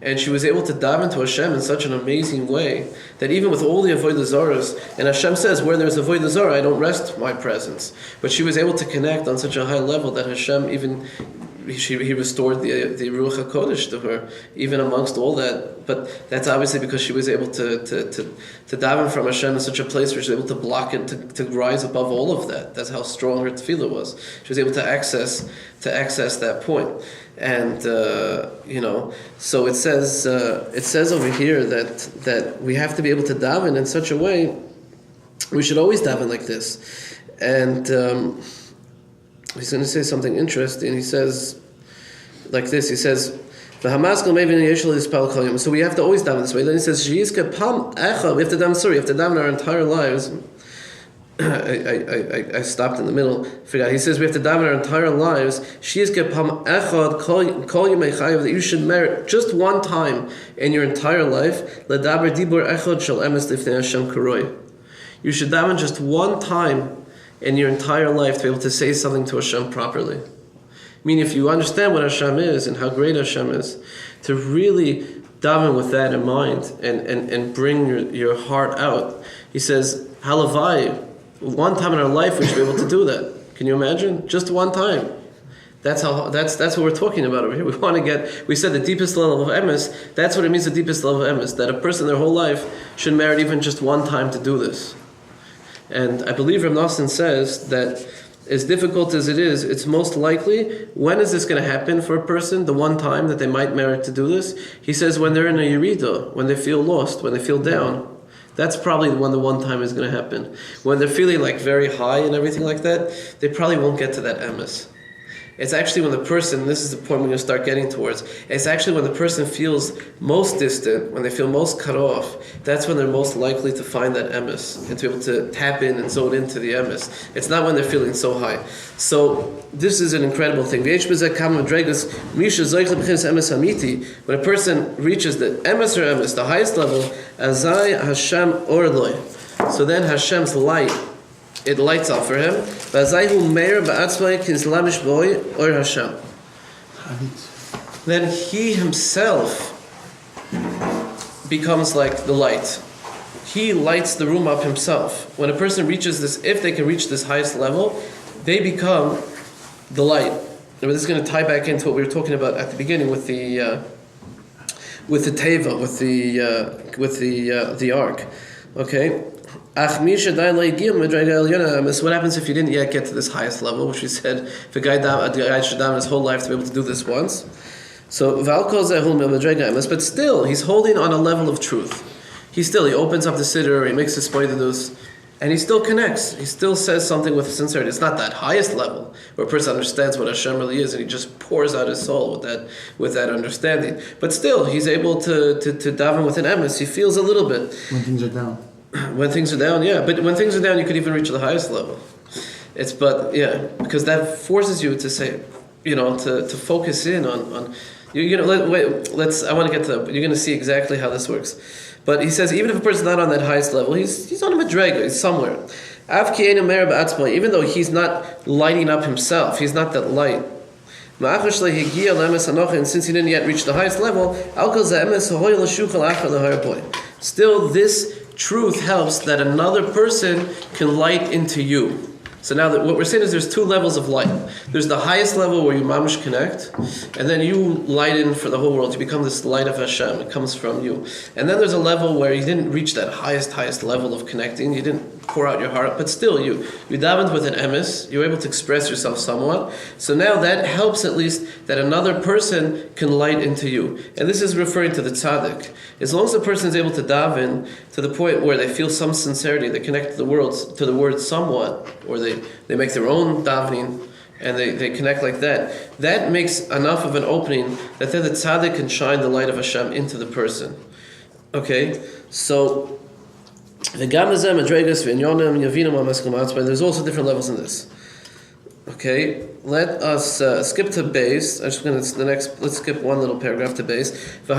And she was able to daven to Hashem in such an amazing way that even with all the Avodah Zarahs, and Hashem says, where there's Avodah Zarah, I don't rest my presence. But she was able to connect on such a high level that Hashem even he restored the Ruach HaKodesh to her, even amongst all that. But that's obviously because she was able to daven from Hashem in such a place where she was able to block it, to rise above all of that. That's how strong her tefillah was. She was able to access that point. And so it says over here that we have to be able to daven in such a way. We should always daven like this. And he's going to say something interesting. He says like this. He says, so we have to always daven this way. Then he says, we have to daven our entire lives. I stopped in the middle. Forgot. He says we have to daven our entire lives. That you should merit just one time in your entire life. You should daven just one time in your entire life to be able to say something to Hashem properly. Meaning, if you understand what Hashem is and how great Hashem is, to really daven with that in mind and bring your heart out. He says, halavai, one time in our life we should be able to do that. Can you imagine? Just one time. That's what we're talking about over here. We said the deepest level of emes, that's what it means, the deepest level of emes, that a person their whole life should merit even just one time to do this. And I believe Rav Nosson says that as difficult as it is, it's most likely, when is this going to happen for a person, the one time that they might merit to do this? He says when they're in a yerida, when they feel lost, when they feel down. That's probably when the one time is going to happen. When they're feeling like very high and everything like that, they probably won't get to that emes. It's actually when the person, this is the point we're going to start getting towards, it's actually when the person feels most distant, when they feel most cut off, that's when they're most likely to find that emes and to be able to tap in and zone into the emes. It's not when they're feeling so high. So this is an incredible thing. When a person reaches the emes or emes, the highest level, azai Hashem orloi. So then Hashem's light, it lights up for him. Then he himself becomes like the light. He lights the room up himself. When a person reaches this, if they can reach this highest level, they become the light. And this is going to tie back into what we were talking about at the beginning with the teva, with the ark. Okay. So what happens if you didn't yet get to this highest level, which we said if a guy should daven his whole life to be able to do this once. So but still he's holding on a level of truth. He opens up the siddur, he makes his pointedus, and he still connects. He still says something with sincerity. It's not that highest level where a person understands what Hashem really is and he just pours out his soul with that understanding. But still he's able to daven with an emes. He feels a little bit. When things are down. When things are down, yeah. But when things are down, you could even reach the highest level. Because that forces you to say, to focus in on I want to get to that. You're going to see exactly how this works. But he says, even if a person's not on that highest level, he's on a madrega, he's somewhere. Even though he's not lighting up himself, he's not that light. And since he didn't yet reach the highest level, still this truth helps that another person can light into you. So now what we're saying is there's two levels of light. There's the highest level where you mamish connect, and then you light in for the whole world. You become this light of Hashem. It comes from you. And then there's a level where you didn't reach that highest level of connecting. You didn't pour out your heart, but still you davened with an emes. You were able to express yourself somewhat. So now that helps at least that another person can light into you. And this is referring to the tzaddik. As long as the person is able to daven to the point where they feel some sincerity, they connect to the word somewhat, or they make their own davening, and they connect like that. That makes enough of an opening that then the tzaddik can shine the light of Hashem into the person. Okay, so there's also different levels in this. Okay, let us skip to base. Let's skip one little paragraph to base. Now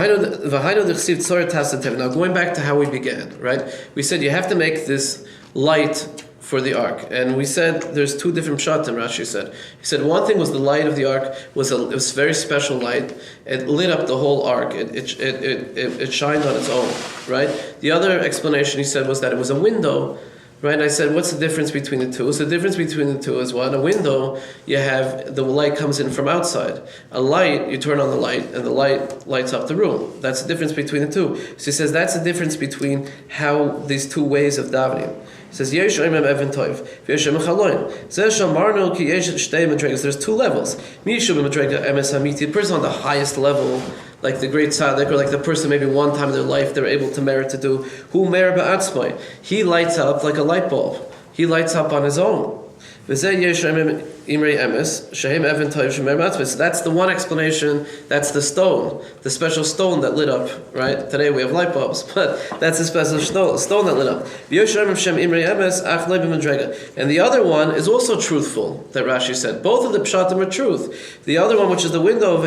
going back to how we began, right? We said you have to make this light for the ark, and we said there's two different pshatim. Rashi said. He said one thing was the light of the ark was a very special light. It lit up the whole ark. It shined on its own, right? The other explanation he said was that it was a window, right? I said, what's the difference between the two? So the difference between the two is what? A window, you have, the light comes in from outside. A light, you turn on the light, and the light lights up the room. That's the difference between the two. So he says, that's the difference between how these two ways of davening. He says, Yesh Oimem Even Tov, Yesh Oimem Chaloin. Zeh Shamarnu Ki Yesh Shtei Madregas. There's two levels. Mishu B'Madrega Emes Hamiti. The person on the highest level, like the great tzaddik, or like the person maybe one time in their life they're able to merit to do. Hu Mer Ba'atzmai. He lights up like a light bulb. He lights up on his own. V'zeh Yesh Oimem Imrei Emes Shehem Even Tov Shemer Ba'atzmai. So that's the one explanation. That's the stone, the special stone that lit up. Right? Today we have light bulbs, but that's the special stone that lit up. And the other one is also truthful, that Rashi said. Both of the pshatim are truth. The other one, which is the window of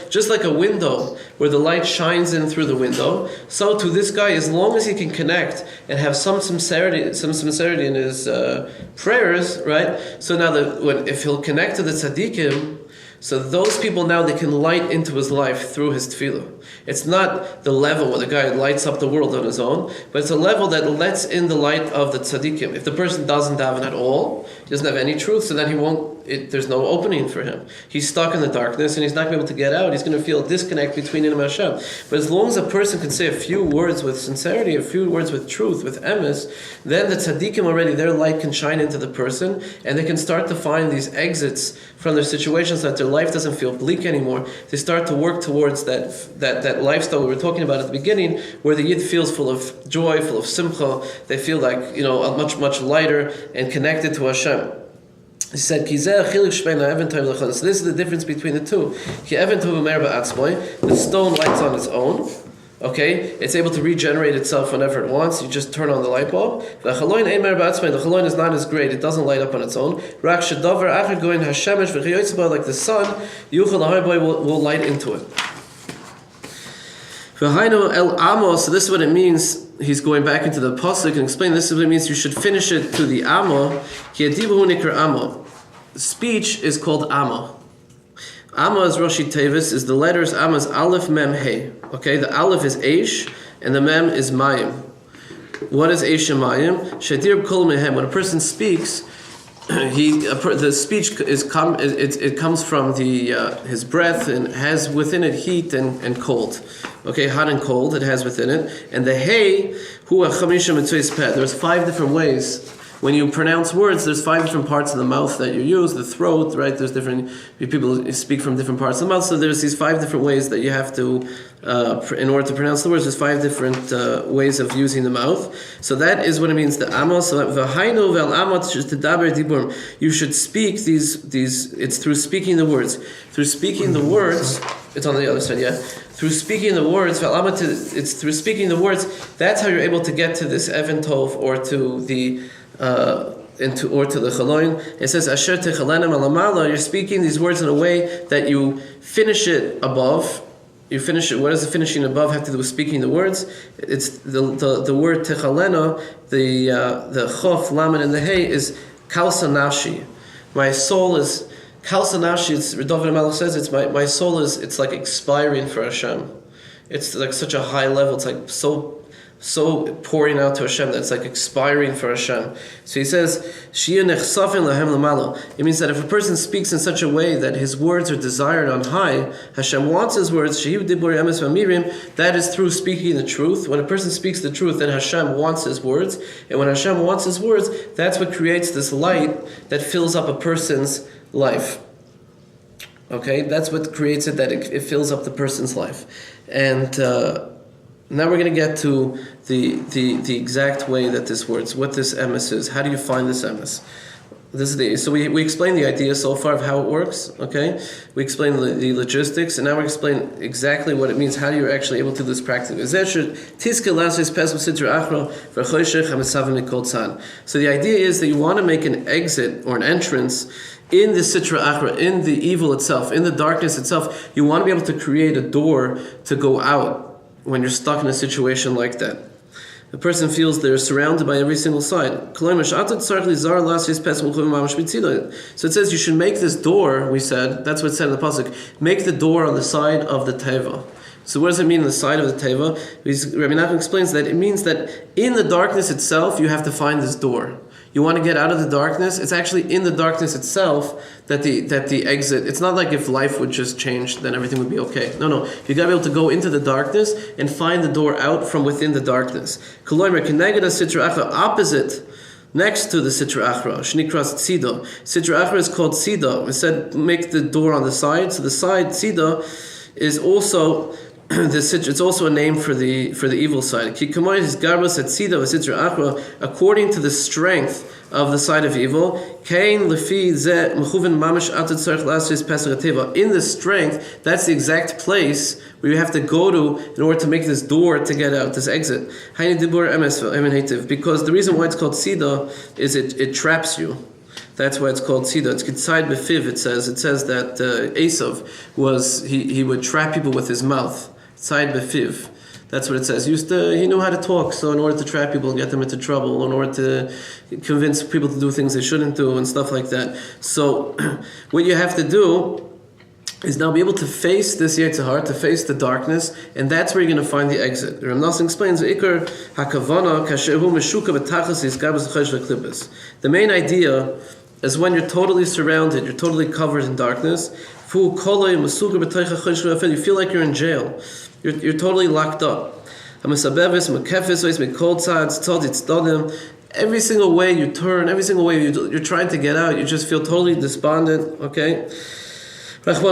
just like a window where the light shines in through the window, so to this guy, as long as he can connect and have some sincerity in his prayers, right? So now if he'll connect to the tzaddikim, so those people now, they can light into his life through his tefillah. It's not the level where the guy lights up the world on his own, but it's a level that lets in the light of the tzaddikim. If the person doesn't daven at all, he doesn't have any truth, so then there's no opening for him. He's stuck in the darkness and he's not going to be able to get out. He's going to feel a disconnect between him and Hashem. But as long as a person can say a few words with sincerity, a few words with truth, with emes, then the tzaddikim already, their light can shine into the person, and they can start to find these exits from their situations, that their life doesn't feel bleak anymore. They start to work towards that lifestyle we were talking about at the beginning, where the yid feels full of joy, full of simcha. They feel like, much, much lighter and connected to Hashem. He said, so this is the difference between the two. The stone lights on its own. Okay, it's able to regenerate itself whenever it wants. You just turn on the light bulb. The chaloin is not as great. It doesn't light up on its own. Like the sun, will light into it. So this is what it means. He's going back into the pasuk and explain. This is what it means. You should finish it to the Amma. Speech is called Amma. Amma is Roshi Tevis, is the letters. Amma is Aleph, Mem, Hey. Okay, the Aleph is Eish, and the Mem is Mayim. What is Eish and Mayim? Shadir Kol Mehem. When a person speaks, the speech it comes from his breath, and has within it heat and cold. Okay, hot and cold it has within it. And the Hey, Hu HaChamisha Mitzvahs Peh. There's 5 different ways. When you pronounce words, there's 5 different parts of the mouth that you use, the throat, right? There's different people speak from different parts of the mouth, so there's these 5 different ways that you have to, in order to pronounce the words, there's 5 different ways of using the mouth. So that is what it means, the Amma. So you should speak these. It's through speaking the words. Through speaking the words, it's on the other side, yeah. Through speaking the words, it's through speaking the words. That's how you're able to get to this Even Tov, or to the the chaloin. It says Asher Techalenem Alamala. You're speaking these words in a way that you finish it above. You finish it. What does the finishing above have to do with speaking the words? It's the word Techalena. The Chof, Lamed, and the Hey is Kalsa Nafshi. My soul is Kalsa Nafshi. It's David Melech says it's my soul is. It's like expiring for Hashem. It's like such a high level. It's like so pouring out to Hashem that's like expiring for Hashem. So he says, it means that if a person speaks in such a way that his words are desired on high, Hashem wants his words, that is through speaking the truth. When a person speaks the truth, then Hashem wants his words. And when Hashem wants his words, that's what creates this light that fills up a person's life. Okay, that's what creates it, that it fills up the person's life. And now we're going to get to the exact way that this works, what this emes is. How do you find this emes? So we explained the idea so far of how it works, okay? We explained the logistics, and now we explain exactly what it means, how you're actually able to do this practically. So the idea is that you want to make an exit or an entrance in the Sitra Achra, in the evil itself, in the darkness itself. You want to be able to create a door to go out when you're stuck in a situation like that. The person feels they're surrounded by every single side. So it says you should make this door, we said, that's what it said in the pasuk, make the door on the side of the teva. So what does it mean in the side of the teva? Rabbi Nachman explains that it means that in the darkness itself, you have to find this door. You want to get out of the darkness. It's actually in the darkness itself that the exit. It's not like if life would just change, then everything would be okay. No. You gotta be able to go into the darkness and find the door out from within the darkness. Opposite, next to the Sitra Achra, Shnikras Tzida. Sitra Achra is called Tzida. It said make the door on the side. So the side Tzida is also it's also a name for the evil side. According to the strength of the side of evil, in the strength, that's the exact place where you have to go to in order to make this door to get out, this exit. Because the reason why it's called Sida is it traps you. That's why it's called Tzida. It's Kitzayid Befiv, it says that Esav he would trap people with his mouth. Tzayid Befiv. That's what it says. He knew how to talk, so in order to trap people and get them into trouble, in order to convince people to do things they shouldn't do and stuff like that. So what you have to do is now be able to face this Yetzer Hara, to face the darkness, and that's where you're going to find the exit. Rav Nosson explains, the main idea is when you're totally surrounded, you're totally covered in darkness, you feel like you're in jail. You're totally locked up. Every single way you turn, every single way you're trying to get out, you just feel totally despondent, okay? What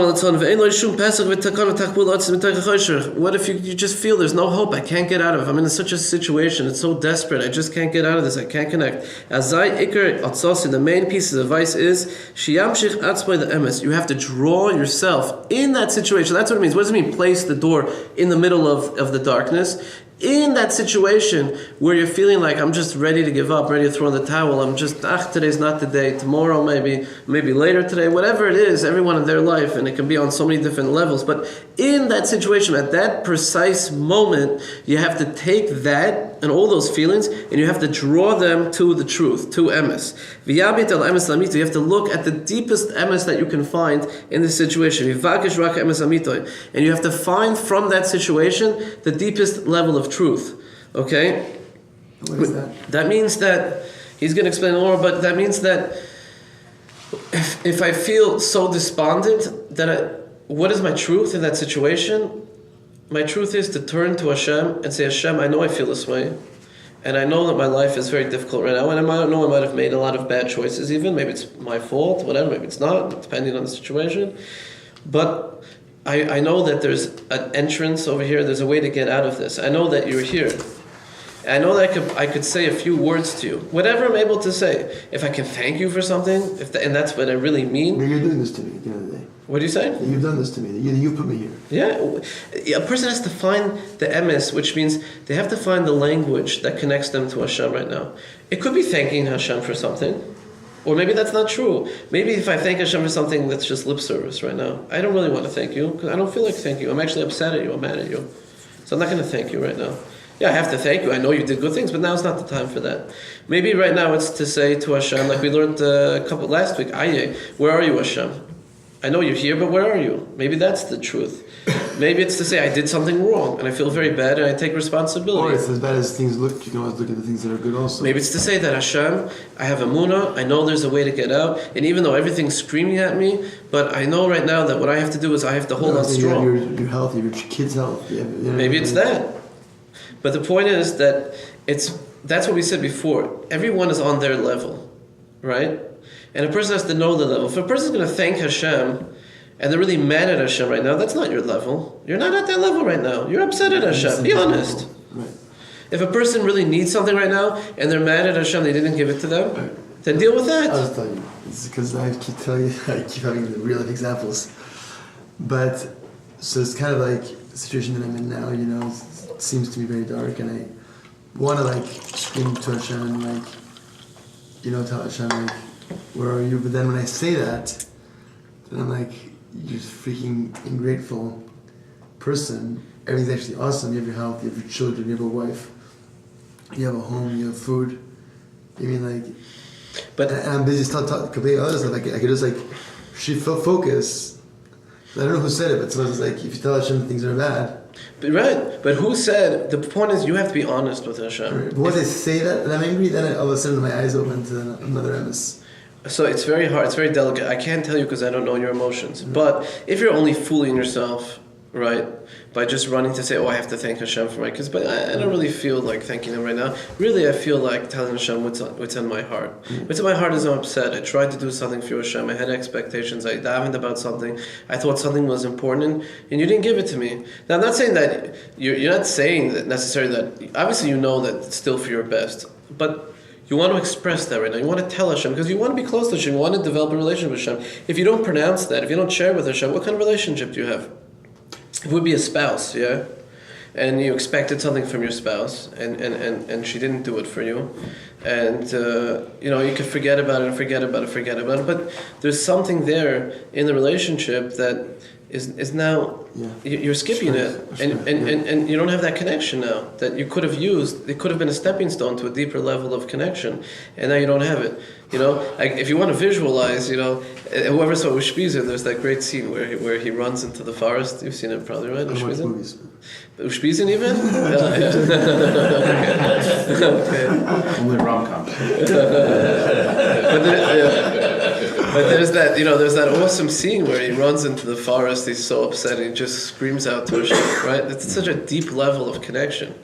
if you just feel there's no hope? I can't get out of it. I'm in such a situation. It's so desperate. I just can't get out of this. I can't connect. The main piece of advice is you have to draw yourself in that situation. That's what it means. What does it mean? Place the door in the middle of the darkness. In that situation where you're feeling like I'm just ready to give up, ready to throw in the towel, I'm just, today's not the day, tomorrow maybe later today, whatever it is, everyone in their life, and it can be on so many different levels, but in that situation, at that precise moment, you have to take that and all those feelings, and you have to draw them to the truth, to emes. You have to look at the deepest emes that you can find in this situation. And you have to find from that situation the deepest level of truth. Okay? What is that? That means that, he's going to explain more, but that means that if I feel so despondent, what is my truth in that situation? My truth is to turn to Hashem and say, Hashem, I know I feel this way, and I know that my life is very difficult right now, and I know I might have made a lot of bad choices even, maybe it's my fault, whatever, maybe it's not, depending on the situation, but I know that there's an entrance over here, there's a way to get out of this. I know that you're here. I know that I could say a few words to you. Whatever I'm able to say. If I can thank you for something, and that's what I really mean. You're doing this to me at the end of the day. What do you say? You've done this to me. You put me here. Yeah. A person has to find the emes, which means they have to find the language that connects them to Hashem right now. It could be thanking Hashem for something. Or maybe that's not true. Maybe if I thank Hashem for something, that's just lip service right now. I don't really want to thank you, because I don't feel like thanking you. I'm actually upset at you. I'm mad at you. So I'm not going to thank you right now. Yeah, I have to thank you. I know you did good things, but now's not the time for that. Maybe right now it's to say to Hashem, like we learned last week, Aye, where are you, Hashem? I know you're here, but where are you? Maybe that's the truth. Maybe it's to say I did something wrong, and I feel very bad, and I take responsibility. Or it's as bad as things look, you can always look at the things that are good also. Maybe it's to say that Hashem, I have Emunah, I know there's a way to get out, and even though everything's screaming at me, but I know right now that what I have to do is I have to hold on strong. You have your health, your kids' health. Maybe it's that. But the point is that that's what we said before. Everyone is on their level, right? And a person has to know the level. If a person's going to thank Hashem, and they're really mad at Hashem right now, that's not your level. You're not at that level right now. You're upset at Hashem. Be honest. Right. If a person really needs something right now, and they're mad at Hashem, they didn't give it to them, then deal with that. I'll just tell you. It's because I keep telling you, I keep having the real life examples. But, so it's kind of like the situation that I'm in now, it seems to be very dark, and I want to scream to Hashem and tell Hashem where are you? But then when I say that, then I'm like, you're a freaking ungrateful person. Everything's actually awesome. You have your health, you have your children, you have a wife, you have a home, you have food. But and I'm busy still complaining about other stuff. I could just focus. I don't know who said it, but someone was if you tell Hashem things are bad, But who said, the point is you have to be honest with Hashem. But when they say that, and I'm angry, then all of a sudden my eyes open to another emes. So it's very hard, it's very delicate. I can't tell you because I don't know your emotions. But if you're only fooling yourself, right, by just running to say, oh, I have to thank Hashem for my kids, but I don't really feel like thanking him right now. Really, I feel like telling Hashem what's in my heart. What's in my heart is I'm upset. I tried to do something for Hashem. I had expectations. I davened about something. I thought something was important, and you didn't give it to me. Now, I'm not saying that, you're not saying that necessarily that, obviously you know that it's still for your best, but you want to express that right now. You want to tell Hashem, because you want to be close to Hashem. You want to develop a relationship with Hashem. If you don't pronounce that, if you don't share with Hashem, what kind of relationship do you have? It would be a spouse, yeah? And you expected something from your spouse, and she didn't do it for you. And, you could forget about it, but there's something there in the relationship that is now, you're skipping it, and you don't have that connection now that you could have used. It could have been a stepping stone to a deeper level of connection, and now you don't have it. If you want to visualize, whoever saw Ushpiza, there's that great scene where he runs into the forest. You've seen it probably, right? Ushpiza? Ushpiza even? Okay. Only rom-coms. But there's that awesome scene where he runs into the forest, he's so upset, and he just screams out to Hashem, right? It's such a deep level of connection.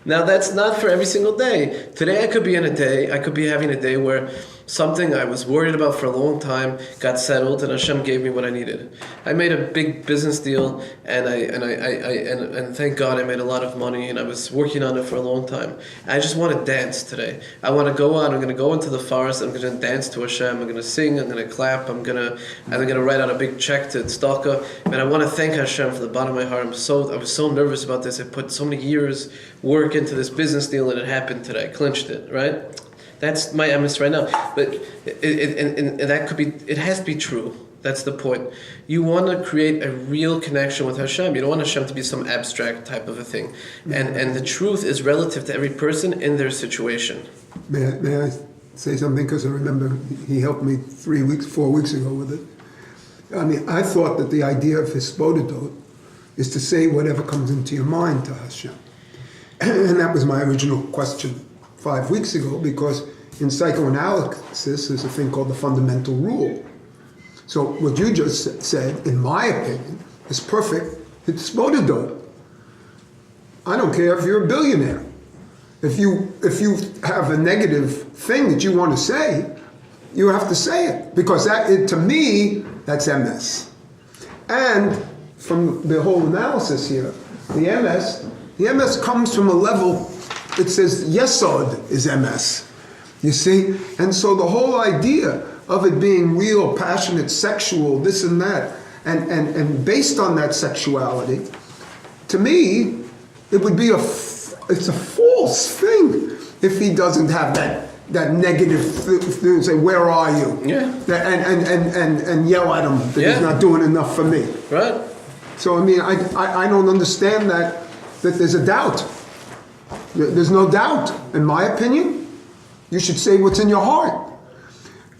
Now that's not for every single day. Today I could be having a day where something I was worried about for a long time got settled, and Hashem gave me what I needed. I made a big business deal, and thank God I made a lot of money, and I was working on it for a long time. I just want to dance today. I want to go out. I'm going to go into the forest. I'm going to dance to Hashem. I'm going to sing. I'm going to clap. I'm going to write out a big check to Tzedakah, and I want to thank Hashem from the bottom of my heart. I was so nervous about this. I put so many years work into this business deal, and it happened today. I clinched it, right? That's my emes right now. But it has to be true. That's the point. You want to create a real connection with Hashem. You don't want Hashem to be some abstract type of a thing. And the truth is relative to every person in their situation. May I say something? Because I remember he helped me 4 weeks ago with it. I mean, I thought that the idea of hisbodedut is to say whatever comes into your mind to Hashem. And that was my original question 5 weeks ago, because in psychoanalysis there's a thing called the fundamental rule. So what you just said, in my opinion, is perfect. It's hisbodedut. I don't care if you're a billionaire. If you have a negative thing that you want to say, you have to say it, because to me that's emes. And from the whole analysis here, the emes comes from a level. It says yesod is emes. You see? And so the whole idea of it being real, passionate, sexual, this and that, and based on that sexuality, to me, it would be it's a false thing if he doesn't have that negative thing, say, where are you? Yeah. And yell at him that he's not doing enough for me. Right. So, I mean, I don't understand that there's a doubt. There's no doubt, in my opinion. You should say what's in your heart.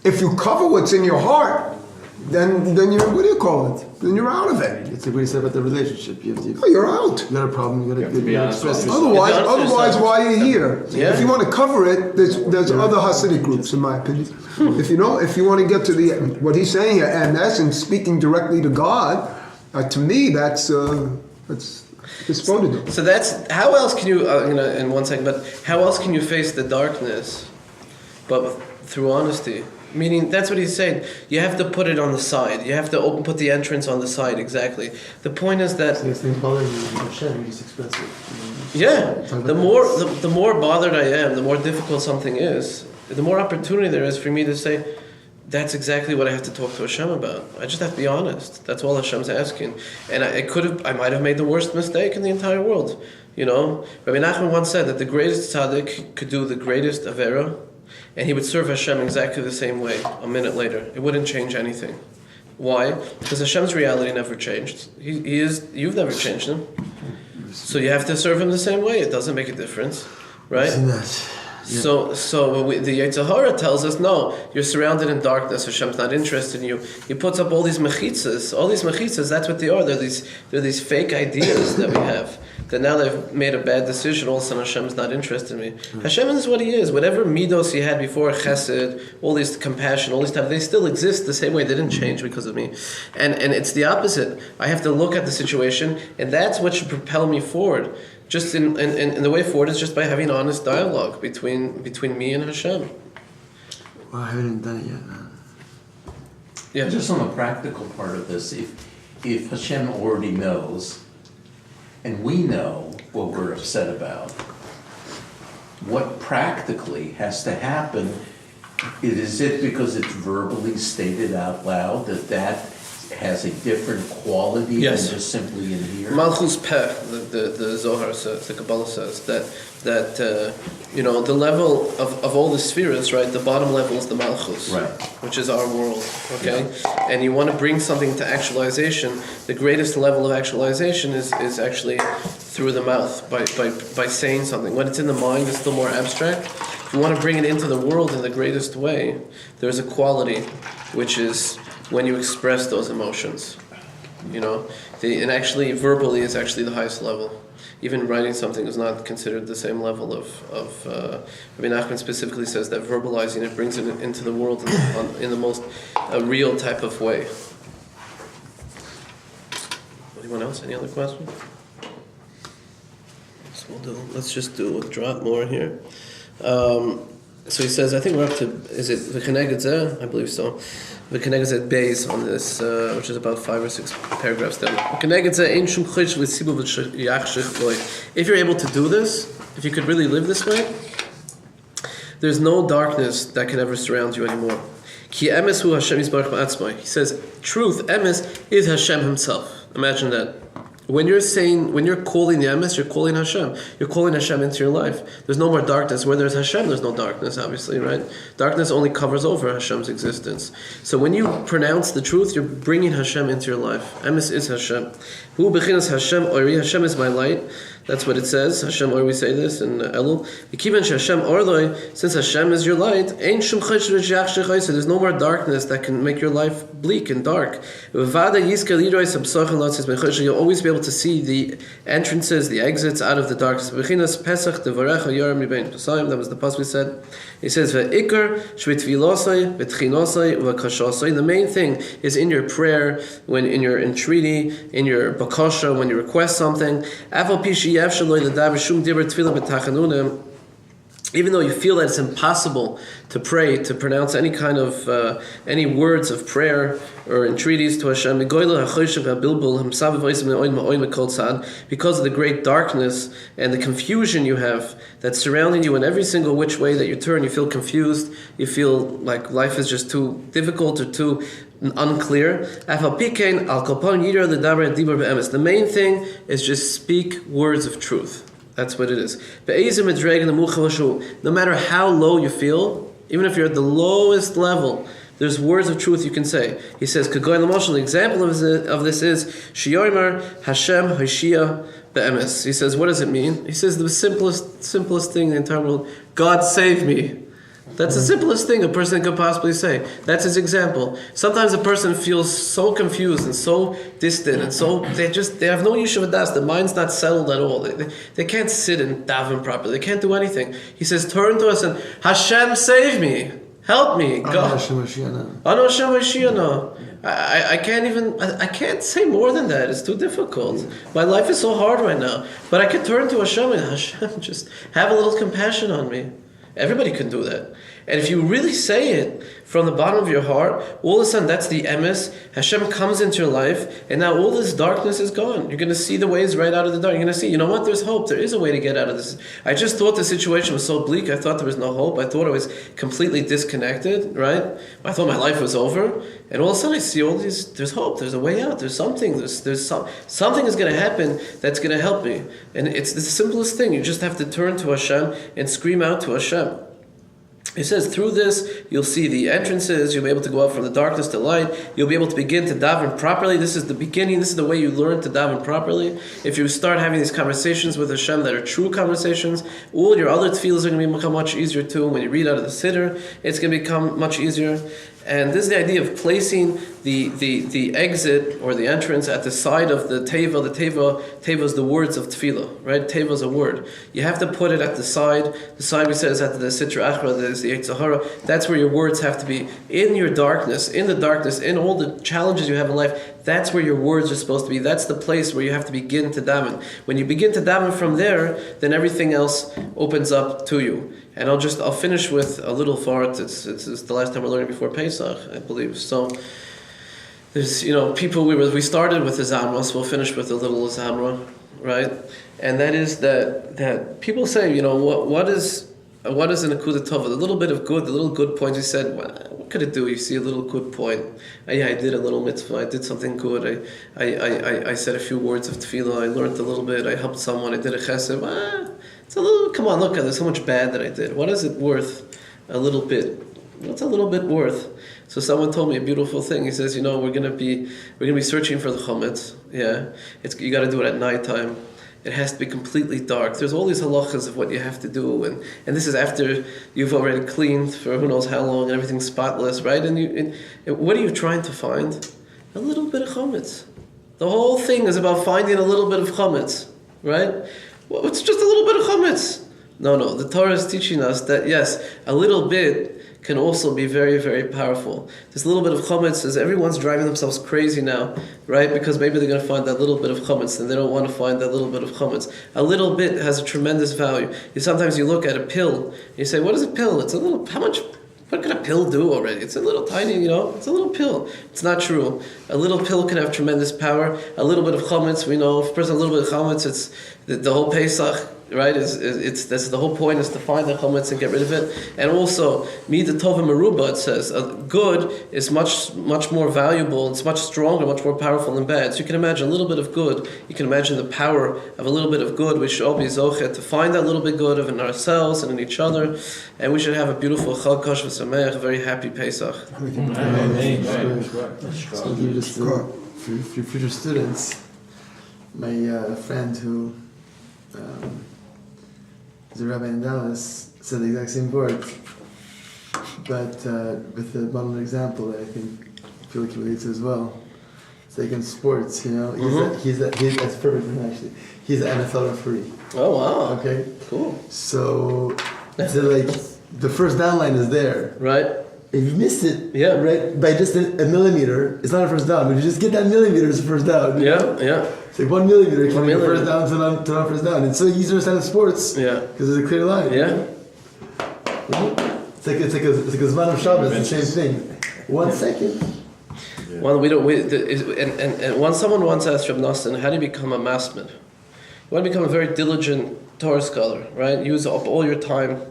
If you cover what's in your heart, then you're, what do you call it? Then you're out of it. It's what he said about the relationship. You're out. You got a problem. You got to express yourself. Otherwise, why are you here? Yeah. If you want to cover it, there's other Hasidic groups, in my opinion. If you want to get to what he's saying here, and speaking directly to God, to me, that's hisbodedut. So that's, how else can you, in 1 second, but how else can you face the darkness but through honesty? Meaning, that's what he's saying. You have to put it on the side. You have to put the entrance on the side, exactly. The point is that... So it's bothering you, Hashem, you just express it. Yeah. The more bothered I am, the more difficult something is, the more opportunity there is for me to say, that's exactly what I have to talk to Hashem about. I just have to be honest. That's all Hashem's asking. And I might have made the worst mistake in the entire world. Rabbi Nachman once said that the greatest tzaddik could do the greatest avera, and he would serve Hashem exactly the same way a minute later. It wouldn't change anything. Why? Because Hashem's reality never changed. You've never changed him. So you have to serve him the same way. It doesn't make a difference. Right? So the Yetzer Hara tells us, no, you're surrounded in darkness. Hashem's not interested in you. He puts up all these mechitzas. All these mechitzas, that's what they are. They're these fake ideas that we have. That now they've made a bad decision. All of a sudden, Hashem's not interested in me. Hashem is what He is. Whatever midos He had before, chesed, all these compassion, all these stuff, they still exist the same way. They didn't change because of me. And it's the opposite. I have to look at the situation, and that's what should propel me forward. Just in the way forward is just by having honest dialogue between me and Hashem. Well, I haven't even done it yet. Yeah. Just on the practical part of this, if Hashem already knows, and we know what we're upset about, what practically has to happen? Is it because it's verbally stated out loud that has a different quality than just simply in here? Malchus Peh, the Zohar says, the Kabbalah says that the level of all the spheres, right? The bottom level is the Malchus, right, which is our world. Okay, and you want to bring something to actualization. The greatest level of actualization is actually through the mouth by saying something. When it's in the mind, it's still more abstract. If you want to bring it into the world in the greatest way, there's a quality which is when you express those emotions, and actually verbally is actually the highest level. Even writing something is not considered the same level of Rabbi Nachman specifically says that verbalizing it brings it into the world in the most real type of way. Anyone else? Any other questions? So let's just do a drop more here. So he says, I think we're up to, is it V'cheneged Zeh? I believe so. V'cheneged Zeh Beis on this, which is about 5 or 6 paragraphs down. V'cheneged Zeh ein shum chiddush v'tzibu v'yachshich boi. If you're able to do this, if you could really live this way, there's no darkness that can ever surround you anymore. Ki emes hu Hashem yisbarach ba'atzmai. He says, truth, emes, is Hashem Himself. Imagine that. When you're calling the emes, you're calling Hashem. You're calling Hashem into your life. There's no more darkness. Where there's Hashem, there's no darkness, obviously, right? Darkness only covers over Hashem's existence. So when you pronounce the truth, you're bringing Hashem into your life. Emes is Hashem. Hu bechinas Hashem ori. Hashem is my light. That's what it says. Hashem ori, we say this in Elul. Hashem orloi, since Hashem is your light, ein shum chiddush v'yachshich boi. There's no more darkness that can make your life bleak and dark. You'll always be able to see the entrances, the exits out of the darkness. That was the pasuk we said. He says, the main thing is in your prayer, when in your entreaty, in your bakasha, when you request something. Even though you feel that it's impossible to pray, to pronounce any kind of any words of prayer or entreaties to Hashem, because of the great darkness and the confusion you have that's surrounding you in every single which way that you turn, you feel confused, you feel like life is just too difficult or too unclear. The main thing is just speak words of truth. That's what it is. No matter how low you feel, even if you're at the lowest level, there's words of truth you can say. He says, the example of this is Shiyomer Hashem Hoshia Be'emes. He says, what does it mean? He says the simplest thing in the entire world, God save me. That's the simplest thing a person could possibly say. That's his example. Sometimes a person feels so confused and so distant and so they have no yeshiva das. The mind's not settled at all. They can't sit and daven properly. They can't do anything. He says, turn to us and Hashem save me. Help me. God. I can't say more than that. It's too difficult. My life is so hard right now. But I can turn to Hashem and Hashem just have a little compassion on me. Everybody can do that. And if you really say it from the bottom of your heart, all of a sudden that's the emes. Hashem comes into your life, and now all this darkness is gone. You're going to see the ways right out of the dark. You're going to see, you know what, there's hope. There is a way to get out of this. I just thought the situation was so bleak. I thought there was no hope. I thought I was completely disconnected, right? I thought my life was over. And all of a sudden I see all these, there's hope. There's a way out. There's something. Something is going to happen that's going to help me. And it's the simplest thing. You just have to turn to Hashem and scream out to Hashem. He says, through this, you'll see the entrances, you'll be able to go out from the darkness to light, you'll be able to begin to daven properly. This is the beginning, this is the way you learn to daven properly. If you start having these conversations with Hashem that are true conversations, all your other tefillahs are going to become much easier too. When you read out of the Siddur, it's going to become much easier. And this is the idea of placing the exit or the entrance at the side of the teva. The teva is the words of tefillah, right? Teva is a word. You have to put it at the side. The side we said is at the sitra achra, that is the Yetzer Hara. That's where your words have to be. In your darkness, in all the challenges you have in life, that's where your words are supposed to be. That's the place where you have to begin to daven. When you begin to daven from there, then everything else opens up to you. And I'll finish with a little fart. It's the last time we're learning before Pesach, I believe. So there's people we started with the Zamra, so we'll finish with a little Zamra, right? And that is that people say, what is a Nekuda Tova? The little bit of good, the little good points. You said, what could it do? You see a little good point. I did a little mitzvah. I did something good. I said a few words of tefillah. I learned a little bit. I helped someone. I did a chesed. It's a little. Come on, look. There's so much bad that I did. What is it worth? A little bit. What's a little bit worth? So someone told me a beautiful thing. He says, we're gonna be searching for the chametz. Yeah, you got to do it at nighttime. It has to be completely dark. There's all these halachas of what you have to do, and this is after you've already cleaned for who knows how long and everything's spotless, right? And what are you trying to find? A little bit of chametz. The whole thing is about finding a little bit of chametz, right? Well, it's just a little bit of chametz. No. The Torah is teaching us that yes, a little bit can also be very, very powerful. This little bit of chametz is everyone's driving themselves crazy now, right? Because maybe they're going to find that little bit of chametz and they don't want to find that little bit of chametz. A little bit has a tremendous value. Sometimes you look at a pill and you say, what is a pill? It's a little, what can a pill do already? It's a little tiny, it's a little pill. It's not true. A little pill can have tremendous power. A little bit of chametz, we know, if a person a little bit of chametz, it's the whole Pesach, right? That's the whole point, is to find the chametz and get rid of it. And also, Mida Tova Meruba, it says, good is much more valuable, it's much stronger, much more powerful than bad. So you can imagine a little bit of good, you can imagine the power of a little bit of good. We should all be zochet to find that little bit good of in ourselves and in each other, and we should have a beautiful Chag Kosher V'Sameach, a very happy Pesach. So just for future students, my friend who is a rabbi in Dallas said the exact same word, but with a modern example that I feel like he relates to as well. It's like in sports, he's that's perfect for him actually. He's an NFL referee. Oh wow! Okay, cool. So like the first down line is there, right? If you miss it, right, by just a millimeter, it's not a first down. But if you just get that millimeter, it's a first down. Yeah. It's like 1 millimeter can make a first down to not first down. It's so easy to understand in sports. Yeah. Because there's a clear line. Yeah. It's like a Zman of Shabbos, the same thing. 1 second. Yeah. When someone once asked Reb Nosson, how do you become a masmid? You want to become a very diligent Torah scholar, right? Use up all your time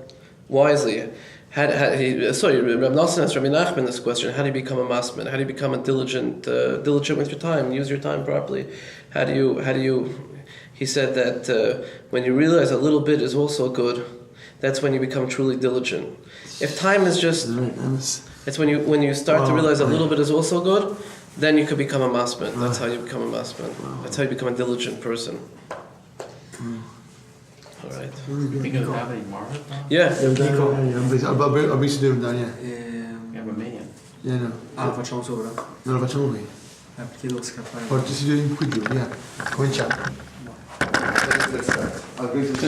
wisely. Reb Nosson asked Rabbi Nachman this question: how do you become a masmid? How do you become a diligent with your time? Use your time properly. How do you? He said that when you realize a little bit is also good, that's when you become truly diligent. If time is just, it's when you start to realize a little bit is also good, then you could become a masmid. That's how you become a masmid. That's how you become a diligent person. All right. You going to have any market? Yeah. I'll be student down, yeah. You have a million. Yeah, no. Facciamo sopra. Non lo facciamo qui. Perché devo scappare. Porti studio in qui, via. Cominciamo. Let's start. I'll go to the